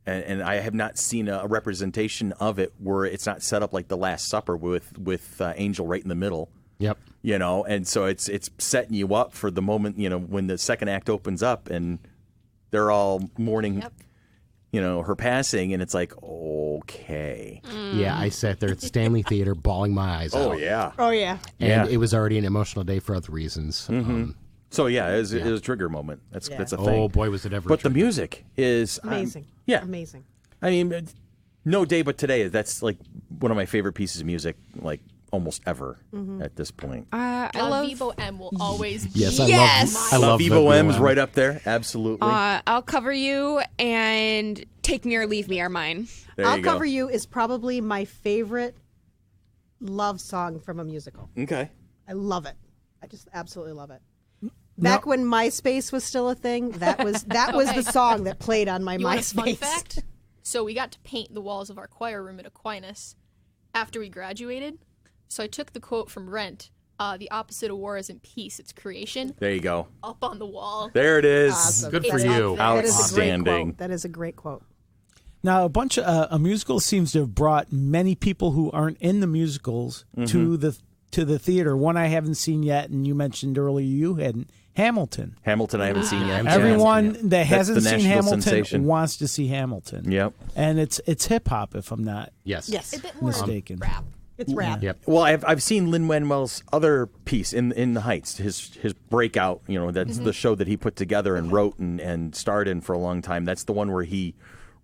and I have not seen a representation of it where it's not set up like the Last Supper with Angel right in the middle. Yep. And so it's setting you up for the moment, when the second act opens up and they're all mourning, her passing, and it's like, okay. Yeah, I sat there at the Stanley Theater bawling my eyes out. Yeah. Oh, yeah. And Yeah. it was already an emotional day for other reasons. So yeah, it was a trigger moment. That's a thing. Oh, boy, was it ever But a the trigger. music is Amazing. yeah, Amazing. I mean, no day but today. That's like one of my favorite pieces of music, like almost ever Mm-hmm. at this point. I love. Vivo M will always be. Yes, Yes! I love Vivo the M's Vivo right up there. Absolutely. I'll Cover You and Take Me or Leave Me are mine. there I'll you go. Cover You is probably my favorite love song from a musical. Okay. I love it. I just absolutely love it. Back when MySpace was still a thing, that was Okay. the song that played on my You want a fun MySpace. fact? So we got to paint the walls of our choir room at Aquinas after we graduated. So I took the quote from Rent, the opposite of war isn't peace, it's creation, There you go. up on the wall. There it is. Awesome. Good for It's you. up there. That is a great Outstanding. quote. That is a great quote. Now, a musical seems to have brought many people who aren't in the musicals to the theater. One I haven't seen yet, and you mentioned earlier you hadn't. Hamilton. Hamilton, I haven't seen yet. Everyone that That's hasn't the seen national Hamilton sensation. wants to see Hamilton. Yep. And it's hip hop, if I'm not Yes. Yes. A bit more mistaken. rap. It's rap. Yep. Well, I've seen Lin-Manuel's other piece in the Heights, his breakout. That's the show that he put together and wrote and starred in for a long time. That's the one where he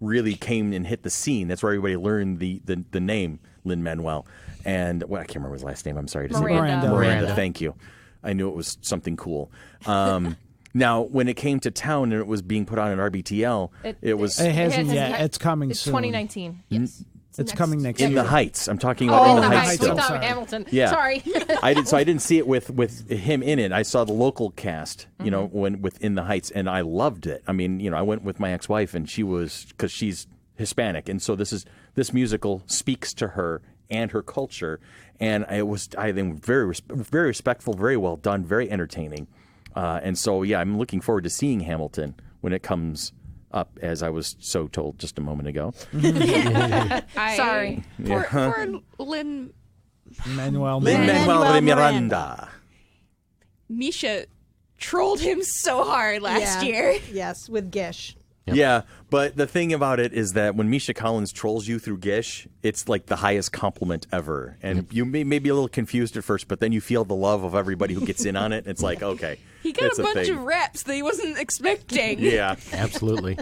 really came and hit the scene. That's where everybody learned the name Lin-Manuel. And I can't remember his last name. I'm sorry to say. Miranda. Miranda. Thank you. I knew it was something cool. Now, when it came to town and it was being put on at RBTL, it was It hasn't It yet. hasn't- It's coming It's soon. 2019. Yes. It's coming next in year. the Heights. I'm talking about Oh, in the Heights we still. thought Sorry. Hamilton. Yeah. Sorry. I didn't see it with him in it. I saw the local cast, when within the Heights, and I loved it. I mean, I went with my ex-wife, and because she's Hispanic, and so this musical speaks to her and her culture, and I think very very respectful, very well done, very entertaining, and so yeah, I'm looking forward to seeing Hamilton when it comes up, as I was so told just a moment ago. Sorry. Poor Lin Lin-Manuel Lin-Manuel de Miranda. Miranda. Misha trolled him so hard last year. Yes, with Gish. Yeah, but the thing about it is that when Misha Collins trolls you through Gish, it's like the highest compliment ever. And you may be a little confused at first, but then you feel the love of everybody who gets in on it. It's like, okay. He got it's a bunch thing. of reps that he wasn't expecting. Yeah. Absolutely.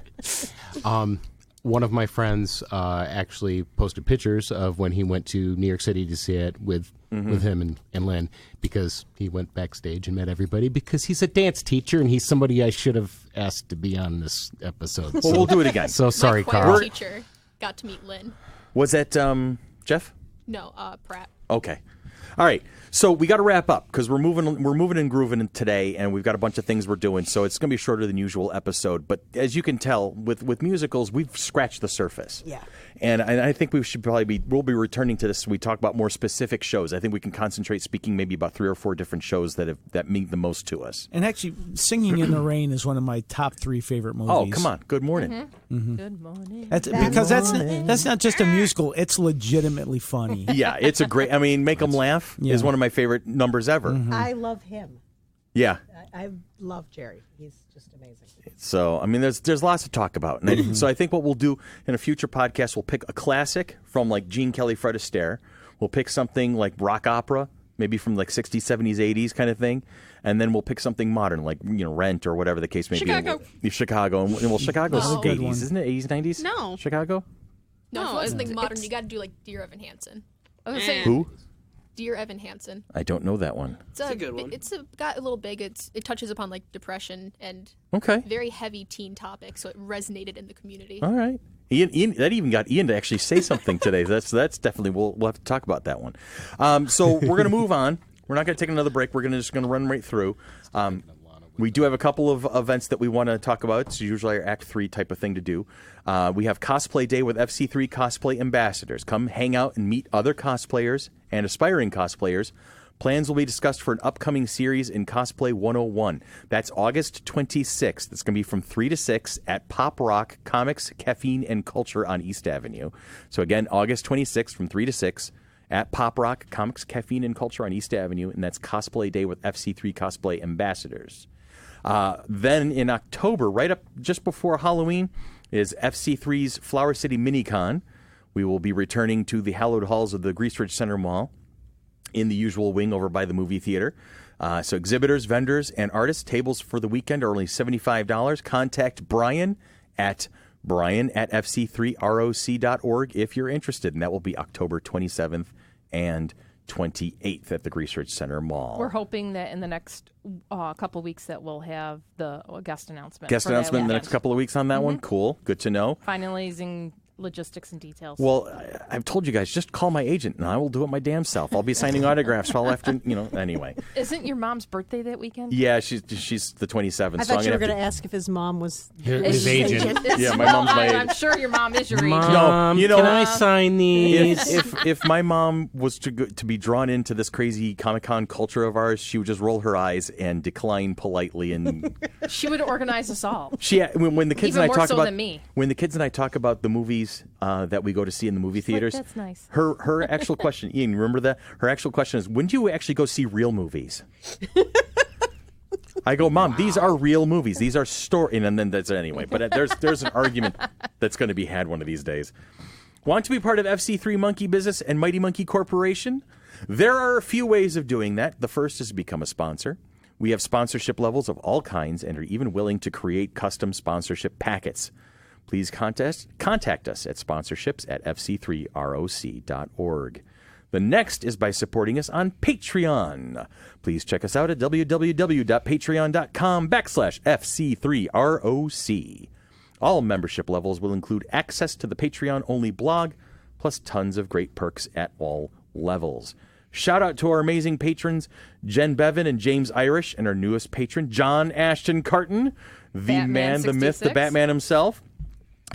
One of my friends actually posted pictures of when he went to New York City to see it with him and Lynn, because he went backstage and met everybody, because he's a dance teacher and he's somebody I should have asked to be on this episode. Well, we'll do it again. So sorry, My choir Carl. teacher got to meet Lynn. Was that Jeff? No, Pratt. Okay. All right. So we got to wrap up because we're moving and grooving today, and we've got a bunch of things we're doing. So it's going to be a shorter than usual episode. But as you can tell, with musicals, we've scratched the surface. Yeah. And I think we'll be returning to this. We talk about more specific shows. I think we can concentrate speaking maybe about 3 or 4 different shows that mean the most to us. And actually, Singing in the Rain is one of my top 3 favorite movies. Oh, come on. Good morning. Good morning. Because that's not just a musical; it's legitimately funny. Yeah, it's a great. I mean, Make 'em Laugh is one of my favorite numbers ever. I love him. Yeah. I love Jerry. He's just amazing. So, I mean, there's lots to talk about. And so I think what we'll do in a future podcast, we'll pick a classic from like Gene Kelly, Fred Astaire. We'll pick something like rock opera, maybe from like 60s, 70s, 80s kind of thing. And then we'll pick something modern, like Rent or whatever the case may be. Chicago. And well, Chicago's 80s, isn't it? 80s, 90s? No. Chicago? No, if you want something modern, you got to do like Dear Evan Hansen. I was saying, Who? Dear Evan Hansen. I don't know that one. It's a good one. Got a little big. It touches upon like depression and very heavy teen topics, so it resonated in the community. All right. Ian, that even got Ian to actually say something today. That's definitely, we'll have to talk about that one. So we're going to move on. We're not going to take another break. We're just going to run right through. We do have a couple of events that we want to talk about. It's usually our Act 3 type of thing to do. We have Cosplay Day with FC3 Cosplay Ambassadors. Come hang out and meet other cosplayers and aspiring cosplayers. Plans will be discussed for an upcoming series in Cosplay 101. That's August 26th. It's going to be from 3 to 6 at Pop Rock Comics, Caffeine, and Culture on East Avenue. So again, August 26th from 3 to 6 at Pop Rock Comics, Caffeine, and Culture on East Avenue. And that's Cosplay Day with FC3 Cosplay Ambassadors. Then in October, right up just before Halloween, is FC3's Flower City Minicon. We will be returning to the hallowed halls of the Grease Ridge Center Mall in the usual wing over by the movie theater. So exhibitors, vendors, and artists, tables for the weekend are only $75. Contact Brian at fc3roc.org if you're interested, and that will be October 27th and 28th at the Grease Ridge Center Mall. We're hoping that in the next couple of weeks that we'll have the guest announcement. Guest announcement in the next couple of weeks on that one? Cool. Good to know. Finalizing logistics and details. Well, I've told you guys, just call my agent and I will do it my damn self. I'll be signing autographs all after, anyway. Isn't your mom's birthday that weekend? Yeah, she's the 27th. I thought you were going to ask if his mom was his agent. Yeah, my mom's my agent. I'm sure your mom is your agent. Mom, can I sign these? If my mom was to be drawn into this crazy Comic-Con culture of ours, she would just roll her eyes and decline politely, and she would organize us all. When the kids Even and I more talk so about than me. When the kids and I talk about the movies that we go to see in the movie theaters, that's nice. Her actual question, Ian, remember that? Her actual question is, when do you actually go see real movies? I go, Mom, these are real movies. These are story, and then that's anyway. But there's an argument that's going to be had one of these days. Want to be part of FC3 Monkey Business and Mighty Monkey Corporation? There are a few ways of doing that. The first is to become a sponsor. We have sponsorship levels of all kinds and are even willing to create custom sponsorship packets. Please contact us at sponsorships@fc3roc.org. The next is by supporting us on Patreon. Please check us out at www.patreon.com/FC3ROC. All membership levels will include access to the Patreon-only blog, plus tons of great perks at all levels. Shout out to our amazing patrons, Jen Bevan and James Irish, and our newest patron, John Ashton Carton, the Batman man, the myth, the 66. Batman himself.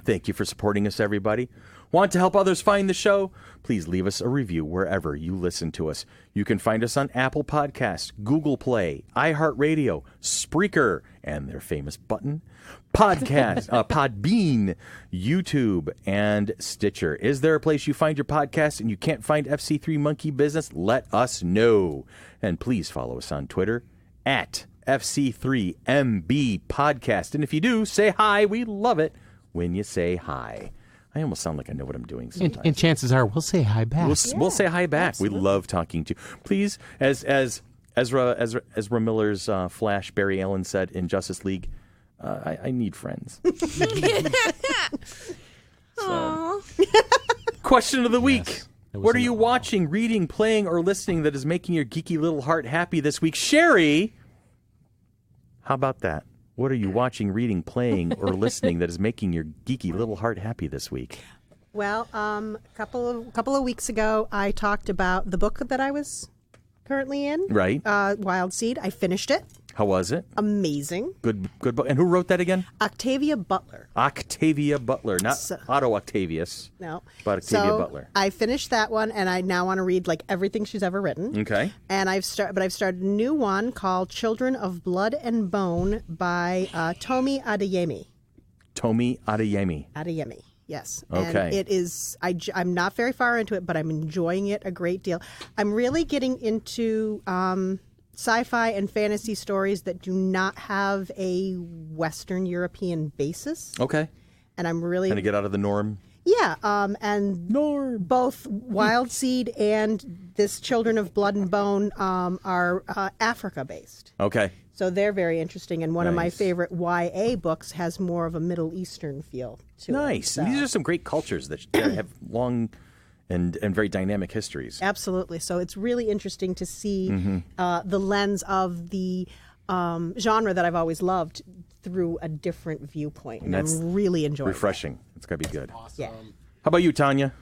Thank you for supporting us, everybody. Want to help others find the show? Please leave us a review wherever you listen to us. You can find us on Apple Podcasts, Google Play, iHeartRadio, Spreaker, and their famous button, Podcast, Podbean, YouTube, and Stitcher. Is there a place you find your podcast and you can't find FC3 Monkey Business? Let us know. And please follow us on Twitter at FC3MB Podcast. And if you do, say hi. We love it when you say hi. I almost sound like I know what I'm doing sometimes. And chances are we'll say hi back. We'll say hi back. Absolutely. We love talking to you. Please, as Ezra Miller's Flash Barry Allen said in Justice League, I need friends. Question of the week. Yes. What are you watching, reading, playing, or listening that is making your geeky little heart happy this week? Sherry, how about that? What are you watching, reading, playing, or listening that is making your geeky little heart happy this week? Well, couple of weeks ago, I talked about the book that I was currently in. Right. Wild Seed. I finished it. How was it? Amazing. Good book. And who wrote that again? Octavia Butler. Octavia Butler, not Otto Octavius. No. But Octavia Butler. I finished that one, and I now want to read like everything she's ever written. Okay. And I've started a new one called Children of Blood and Bone by Tomi Adeyemi. Tomi Adeyemi. Adeyemi. Yes. Okay. And it is. I'm not very far into it, but I'm enjoying it a great deal. I'm really getting into sci-fi and fantasy stories that do not have a Western European basis. Okay. And I'm really Kind of get out of the norm. Yeah, and both Wild Seed and this Children of Blood and Bone are Africa-based. Okay. So they're very interesting, and one of my Nice. favorite YA books has more of a Middle Eastern feel to it. Nice. So- These are some great cultures that have long and very dynamic histories. Absolutely. So it's really interesting to see Mm-hmm. the lens of the genre that I've always loved through a different viewpoint. And that's I'm really enjoying it. Refreshing. It's got to be good. Yeah. How about you, Tanya?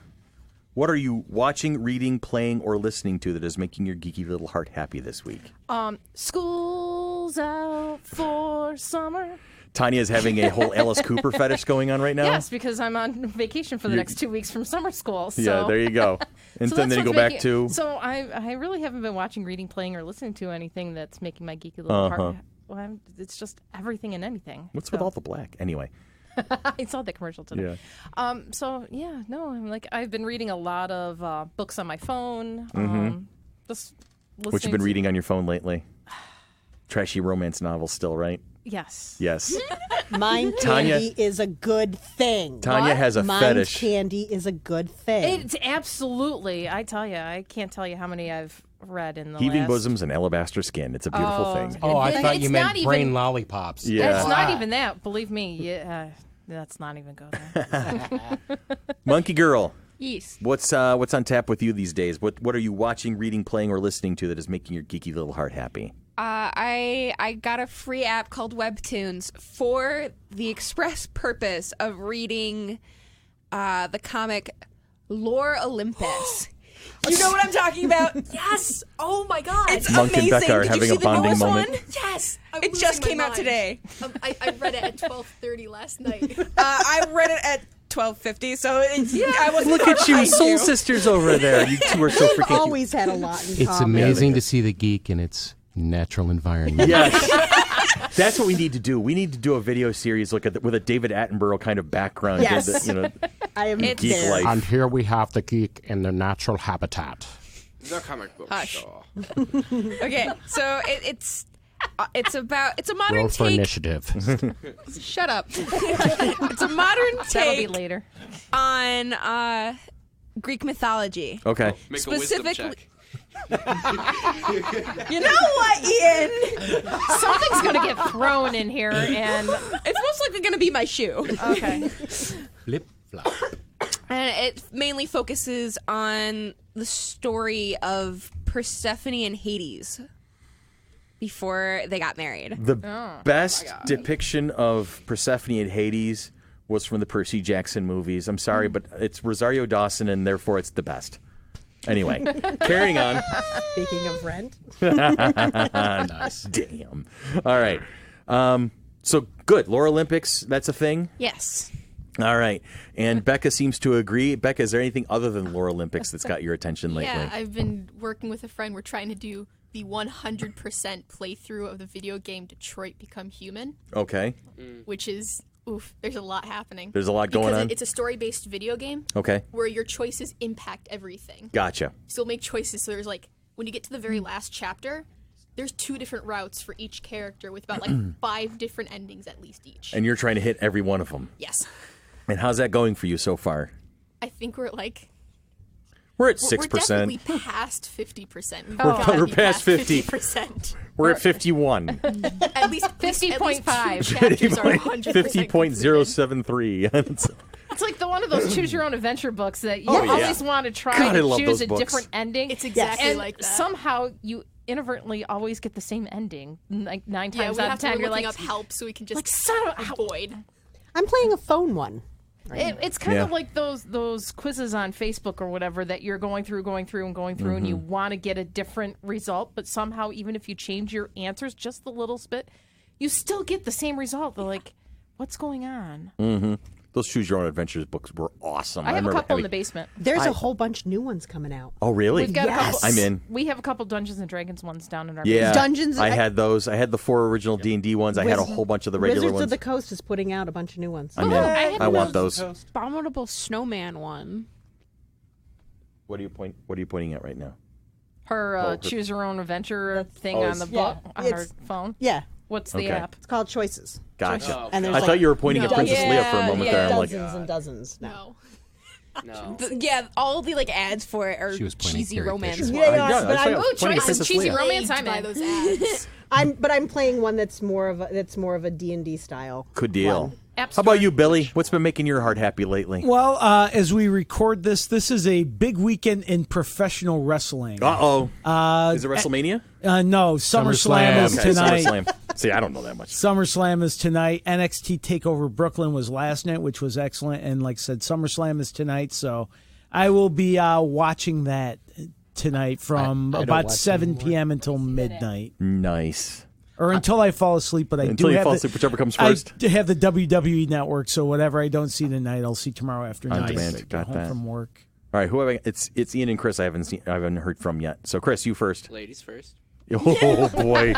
What are you watching, reading, playing, or listening to that is making your geeky little heart happy this week? School's out for summer. Tanya is having a whole Alice Cooper fetish going on right now? Yes, because I'm on vacation for the next 2 weeks from summer school. So. Yeah, there you go. And So then that's you go what's back making- to... So I really haven't been watching, reading, playing, or listening to anything that's making my geeky little heart. Well, it's just everything and anything. What's with all the black? Anyway. I saw the commercial today. Yeah. I'm like I've been reading a lot of books on my phone. Just listening. What you been to- reading on your phone lately? Trashy romance novels still, right? Yes. Yes. Mind Tanya- candy is a good thing. Tanya has a Mind fetish. candy is a good thing. It's absolutely. I tell you, I can't tell you how many I've read in the Heaving last. bosoms and alabaster skin. It's a beautiful thing. Oh, I And thought it's you not meant even- brain lollipops. Yeah. It's not even that. Believe me. Yeah, let's not even go there. Monkey Girl, Yes. what's on tap with you these days? What are you watching, reading, playing, or listening to that is making your geeky little heart happy? I got a free app called Webtoons for the express purpose of reading the comic Lore Olympus. You know what I'm talking about? Yes. Oh my God. It's Monk and amazing. Becca are Did having you a see the bonding newest moment. one? yes. I'm It just losing came my out mind. today. I read it at 12:30 last night. I read it at 12:50, so I wasn't Look far at you, behind soul sisters over there. You two are so freaking cute. Always had a lot in It's common. amazing to see the geek in its natural environment. Yes. That's what we need to do. We need to do a video series with a David Attenborough kind of background. Yes. I am It's geek there. life. And here we have the geek in their natural habitat. The comic book Hush. store. Okay, so it's a modern Roll for take. initiative. Shut up. It's a modern That'll be take later. on Greek mythology. Okay. Make a wisdom Specifically- check. You know what, Ian? Something's gonna get thrown in here, and It's most likely going to be my shoe. okay. Flip flop. And it mainly focuses on the story of Persephone and Hades before they got married. The best depiction of Persephone and Hades was from the Percy Jackson movies. I'm sorry, but it's Rosario Dawson, and therefore it's the best. Anyway, carrying on. Speaking of rent, Nice. Damn. All right. So good. Lore Olympics, that's a thing? Yes. All right. And Becca seems to agree. Becca, is there anything other than Lore Olympics that's got your attention lately? Yeah, I've been working with a friend. We're trying to do the 100% playthrough of the video game Detroit Become Human, Okay. which is, oof, there's a lot happening. There's a lot going Because on? it's a story-based video game Okay. where your choices impact everything. Gotcha. So you'll make choices. So there's like, when you get to the very last chapter, there's 2 different routes for each character with about like 5 different endings at least each. And you're trying to hit every one of them. Yes. And how's that going for you so far? I think we're at like... We're at We're 6%. definitely past 50%. We've We're gotta be past 50. 50%. We're at 51. At least 50.5. 2 chapters are 100% 50.073. It's like the one of those choose your own adventure books that you Oh, yeah. always want to try God, I to love choose those a books. different ending. It's exactly and like that. somehow you inadvertently always get the same ending. Like 9 Yeah, times we out have of to 10, be you're looking like, up help so we can just like son of a- avoid. I'm playing a phone one. It's kind Yeah. of like those quizzes on Facebook or whatever that you're going through, and you want to get a different result, but somehow even if you change your answers just a little bit, you still get the same result. They're like, what's going on? Those Choose Your Own Adventures books were awesome. I have a remember couple in having- the basement. There's a whole bunch new ones coming out. Oh, really? We've got a couple. I'm in. We have a couple Dungeons and Dragons ones down in our Yeah. Dungeons- I had those. I had the 4 original D&D ones. I had a whole bunch of the regular Wizards ones. of the Coast is putting out a bunch of new ones. I'm in. I want those. Abominable Snowman one. What are you pointing at right now? her choose your own adventure thing oh, on the book on her it's- phone. Yeah, What's the Okay. app? it's called Choices. Gotcha. Oh, And I there's thought you were pointing at No. Princess Leia for a moment there. I'm like, dozens and dozens now. No. No. Yeah, all the ads for it are She was playing cheesy Carrie romance Fisher. ones. Yeah, but I'm, Oh, Funny choice Princess cheesy Leia. romance. Plagued I'm by in. those ads. I'm playing one that's more of a D&D style. Good deal. one. How about you, Billy? What's been making your heart happy lately? Well, as we record this is a big weekend in professional wrestling. Uh-oh. Is it WrestleMania? No, SummerSlam is Okay, tonight. SummerSlam. See, I don't know that much. SummerSlam is tonight. NXT TakeOver Brooklyn was last night, which was excellent. And like I said, SummerSlam is tonight. So I will be watching that tonight from I don't about watch 7 anymore. p.m. until midnight. Nice. Or until I fall asleep, but I Until do you have fall the- asleep, whichever comes first. I have the WWE Network, so whatever I don't see tonight, I'll see tomorrow afternoon. On demand. I get Got home that. from work. All right, who have I? It's Ian and Chris. I haven't heard from yet. So, Chris, you first. Ladies first. Oh boy,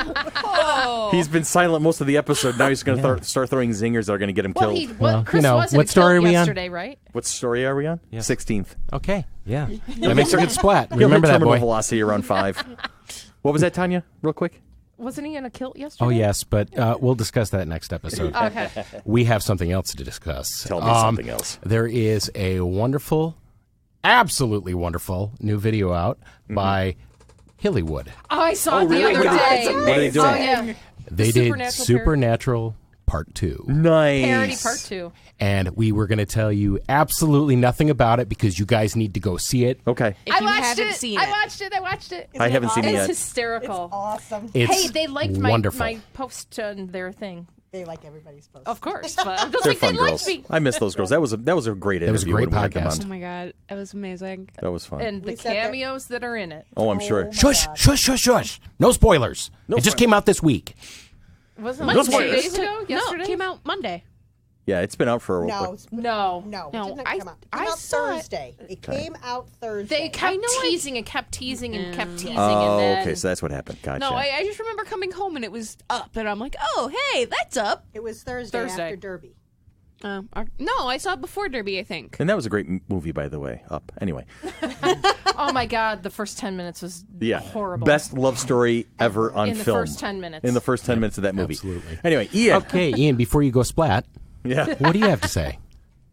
he's been silent most of the episode. Now he's going to start throwing zingers that are going to get him Well, killed. Chris was in what a story kilt are we on? yesterday, right? What story are we on? 16th. Okay, yeah. That makes a good splat. He'll Remember hit that, terminal boy. velocity around 5. What was that, Tanya? Real quick. Wasn't he in a kilt yesterday? Oh, yes, but we'll discuss that next episode. Okay. We have something else to discuss. Tell me something else. There is a wonderful, absolutely wonderful new video out by Hillywood. Oh, I saw it the really? other day. What are they doing? Oh, yeah. They Supernatural did Supernatural Part 2. Nice. Parody part 2. And we were going to tell you absolutely nothing about it because you guys need to go see it. Okay. If you haven't seen I it. watched it. I haven't seen it It's yet. hysterical. Awesome. It's Hey, they liked wonderful. my post on their thing. They like everybody's post. Of course. But I'm just They're like, fun they girls. liked me. I miss those girls. That was a great interview. That was a great when we had them podcast. Oh on. my god, it was amazing. That was fun. And the We sat there- cameos that are in it. Oh, I'm sure. Shush, shush, shush, shush. No spoilers. It just came out this week. Wasn't No it 2 spoilers. days ago? Yesterday? No, it came out Monday. Yeah, it's been out for a No, while. it's- No. no, No, it didn't I- come out. It I came out saw it. Thursday. It came out Thursday. They kept teasing and kept teasing and kept teasing. Oh, and then, okay, so that's what happened. Gotcha. No, I just remember coming home and it was up, and I'm like, oh, hey, that's up. It was Thursday. Thursday. After Derby. No, I saw it before Derby, I think. And that was a great movie, by the way. Up. Anyway. Oh my God, the first 10 minutes was Yeah. horrible. Best love story ever on in the film. first 10 minutes. In the first 10 minutes of that movie. Absolutely. Anyway, Ian. Okay, Ian, before you go splat, Yeah. what do you have to say?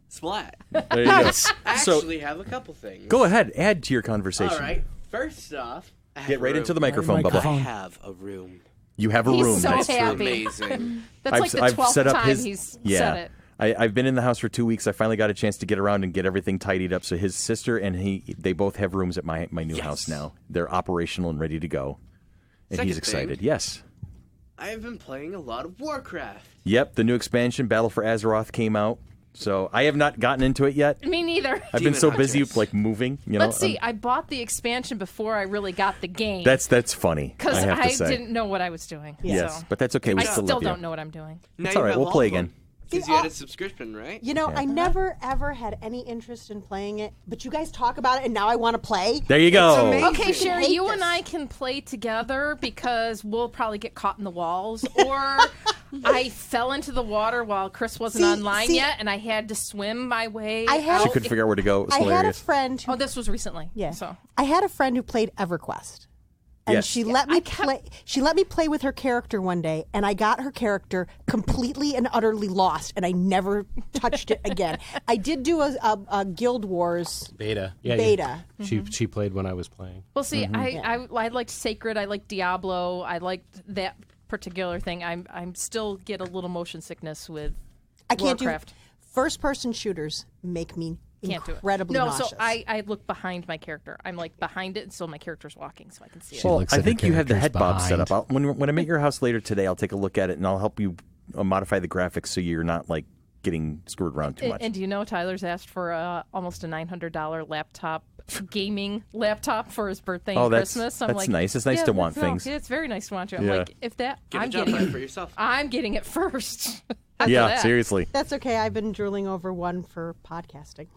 Splat. There you go. I So actually have a couple things. go ahead. Add to your conversation. All right. First off, I have Get a right room. into the microphone, Right, Bubba. microphone. I have a room. You have a He's room. so Nice. happy. Amazing. That's like the 12th time he's said it. I've been in the house for 2 weeks. I finally got a chance to get around and get everything tidied up. So his sister and they both have rooms at my new house now. They're operational and ready to go. And Second he's excited. thing. Yes. I have been playing a lot of Warcraft. Yep, the new expansion, Battle for Azeroth, came out. So I have not gotten into it yet. Me neither. I've been Demon so busy Hunters. like moving. You know. Let's see. I bought the expansion before I really got the game. That's funny. because I have to I say. didn't know what I was doing. Yes, So. but that's okay. We I still still love you. don't know what I'm doing. Now It's all right. We'll play again. Because you had a subscription, right? You know, I never ever had any interest in playing it, but you guys talk about it, and now I want to play. There you go. amazing. Okay, Sherry, hate you this. and I can play together because we'll probably get caught in the walls. Or I fell into the water while Chris wasn't See- online see- yet, and I had to swim my way. I had out. She couldn't figure out where to go. It was I had a hilarious. friend who Oh, this was recently. yeah. So I had a friend who played EverQuest. And Yes. she let me play. She let me play with her character one day, and I got her character completely and utterly lost, and I never touched it again. I did do a Guild Wars Beta. Yeah, beta. She played when I was playing. well, see, Mm-hmm. I liked Sacred. I liked Diablo. I liked that particular thing. I'm still get a little motion sickness with I can't Warcraft. do first-person shooters. Make me Can't do it. incredibly No, nauseous. so I look behind my character. I'm like behind it, and so my character's walking, so I can see it. She looks I at her think you have the head characters bob set behind. up. When I'm at your house later today, I'll take a look at it and I'll help you modify the graphics so you're not like getting screwed around too much. And do you know Tyler's asked for almost a $900 laptop, gaming laptop for his birthday and that's Christmas? I'm that's like, nice. It's nice yeah, to want no, things. It's very nice to want you. I'm Yeah. like, if that, Get I'm a jump getting on it it. for yourself. I'm getting it first. After Yeah, that. seriously. That's okay. I've been drooling over one for podcasting.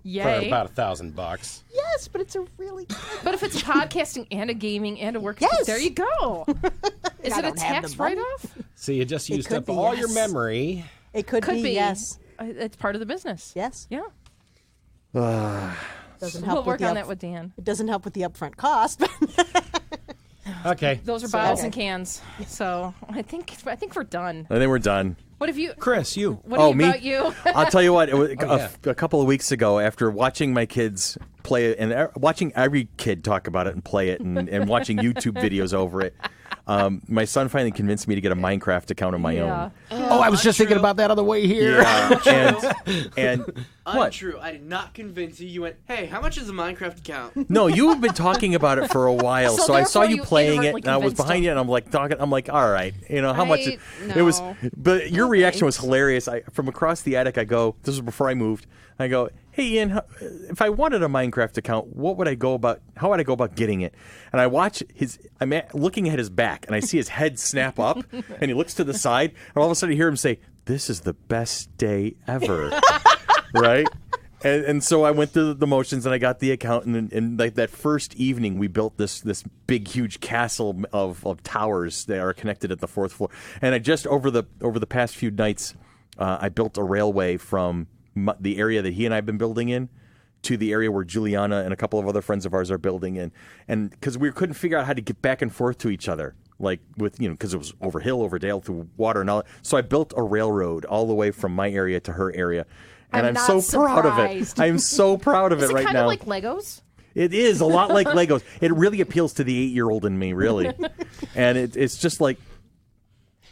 Yay! About $1,000. Yes, but it's a really good. But if it's podcasting and a gaming and a work, Yes! there you go. Is I it a don't have the tax money. write-off? So you just used could up be, all your yes. memory. It could Could be. yes, It's part of the business. yes. Yeah. Doesn't help We'll with work the on that with Dan. It doesn't help with the upfront cost. Okay. Those are bottles and cans. So I think we're done. I think we're done. What have you, Chris, you. What me? about you? I'll tell you what. It was a couple of weeks ago, after watching my kids play it and watching every kid talk about it and play it, and watching YouTube videos over it, my son finally convinced me to get a Minecraft account of my own. Oh, I was just thinking about that on the way here. Yeah, and what? Untrue. I did not convince you. You went, hey, how much is a Minecraft account? No, you have been talking about it for a while, So so I saw therefore you you playing it, inadvertently and I was convinced behind him. you, and I'm like talking. I'm like, all right, how much? I- It was, no. but your reaction was hilarious. From across the attic, I go. This was before I moved. I go, hey Ian, if I wanted a Minecraft account, how would I go about getting it? And I watch I'm looking at his back, and I see his head snap up, and he looks to the side, and all of a sudden I hear him say, "This is the best day ever," right? And so I went through the motions, and I got the account, and like that first evening, we built this big, huge castle of towers that are connected at the fourth floor. And I just over the past few nights, I built a railway from the area that he and I have been building in to the area where Juliana and a couple of other friends of ours are building in, and because we couldn't figure out how to get back and forth to each other. Like because it was over hill, over dale, through water and all that. So I built a railroad all the way from my area to her area. And I'm not so proud of it. surprised. I'm so proud of Is it it right kind now. of like Legos? It is a lot like Legos. It really appeals to the 8-year-old in me, really. And it's just like,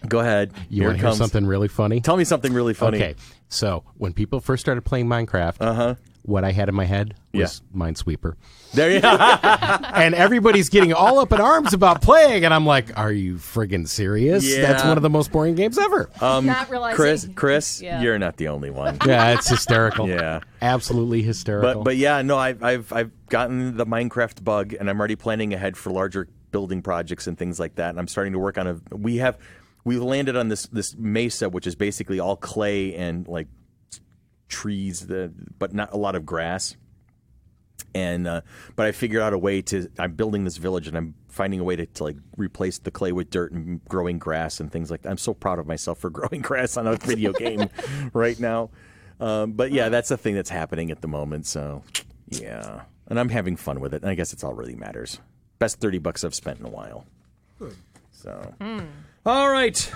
go ahead. You Here want it to hear comes. something really funny? Tell me something really funny. Okay, so when people first started playing Minecraft, what I had in my head was Minesweeper. There you And everybody's getting all up in arms about playing, and I'm like, are you friggin' serious? Yeah. That's one of the most boring games ever. Not realizing. Chris, Yeah. you're not the only one. Yeah, it's hysterical. Yeah. Absolutely hysterical. But yeah, no, I've gotten the Minecraft bug, and I'm already planning ahead for larger building projects and things like that. And I'm starting to work on we landed on this mesa, which is basically all clay and like trees, but not a lot of grass. And but I figured out a way I'm building this village, and I'm finding a way to like replace the clay with dirt and growing grass and things like that. I'm so proud of myself for growing grass on a video game right now. But yeah, that's the thing that's happening at the moment. So yeah, and I'm having fun with it. And I guess it's all really matters. Best $30 I've spent in a while. Good. So all right.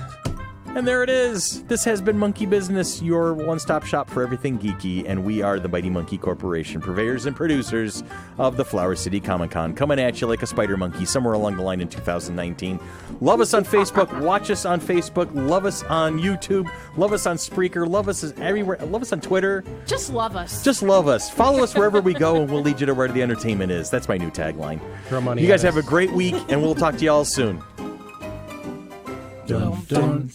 And there it is. This has been Monkey Business, your one-stop shop for everything geeky, and we are the Mighty Monkey Corporation, purveyors and producers of the Flower City Comic-Con, coming at you like a spider monkey somewhere along the line in 2019. Love us on Facebook, watch us on Facebook, love us on YouTube, love us on Spreaker, love us everywhere, love us on Twitter. Just love us. Just love us. Follow us wherever we go, and we'll lead you to where the entertainment is. That's my new tagline. Throw money You guys at us. have a great week, and we'll talk to you all soon. Dun, dun.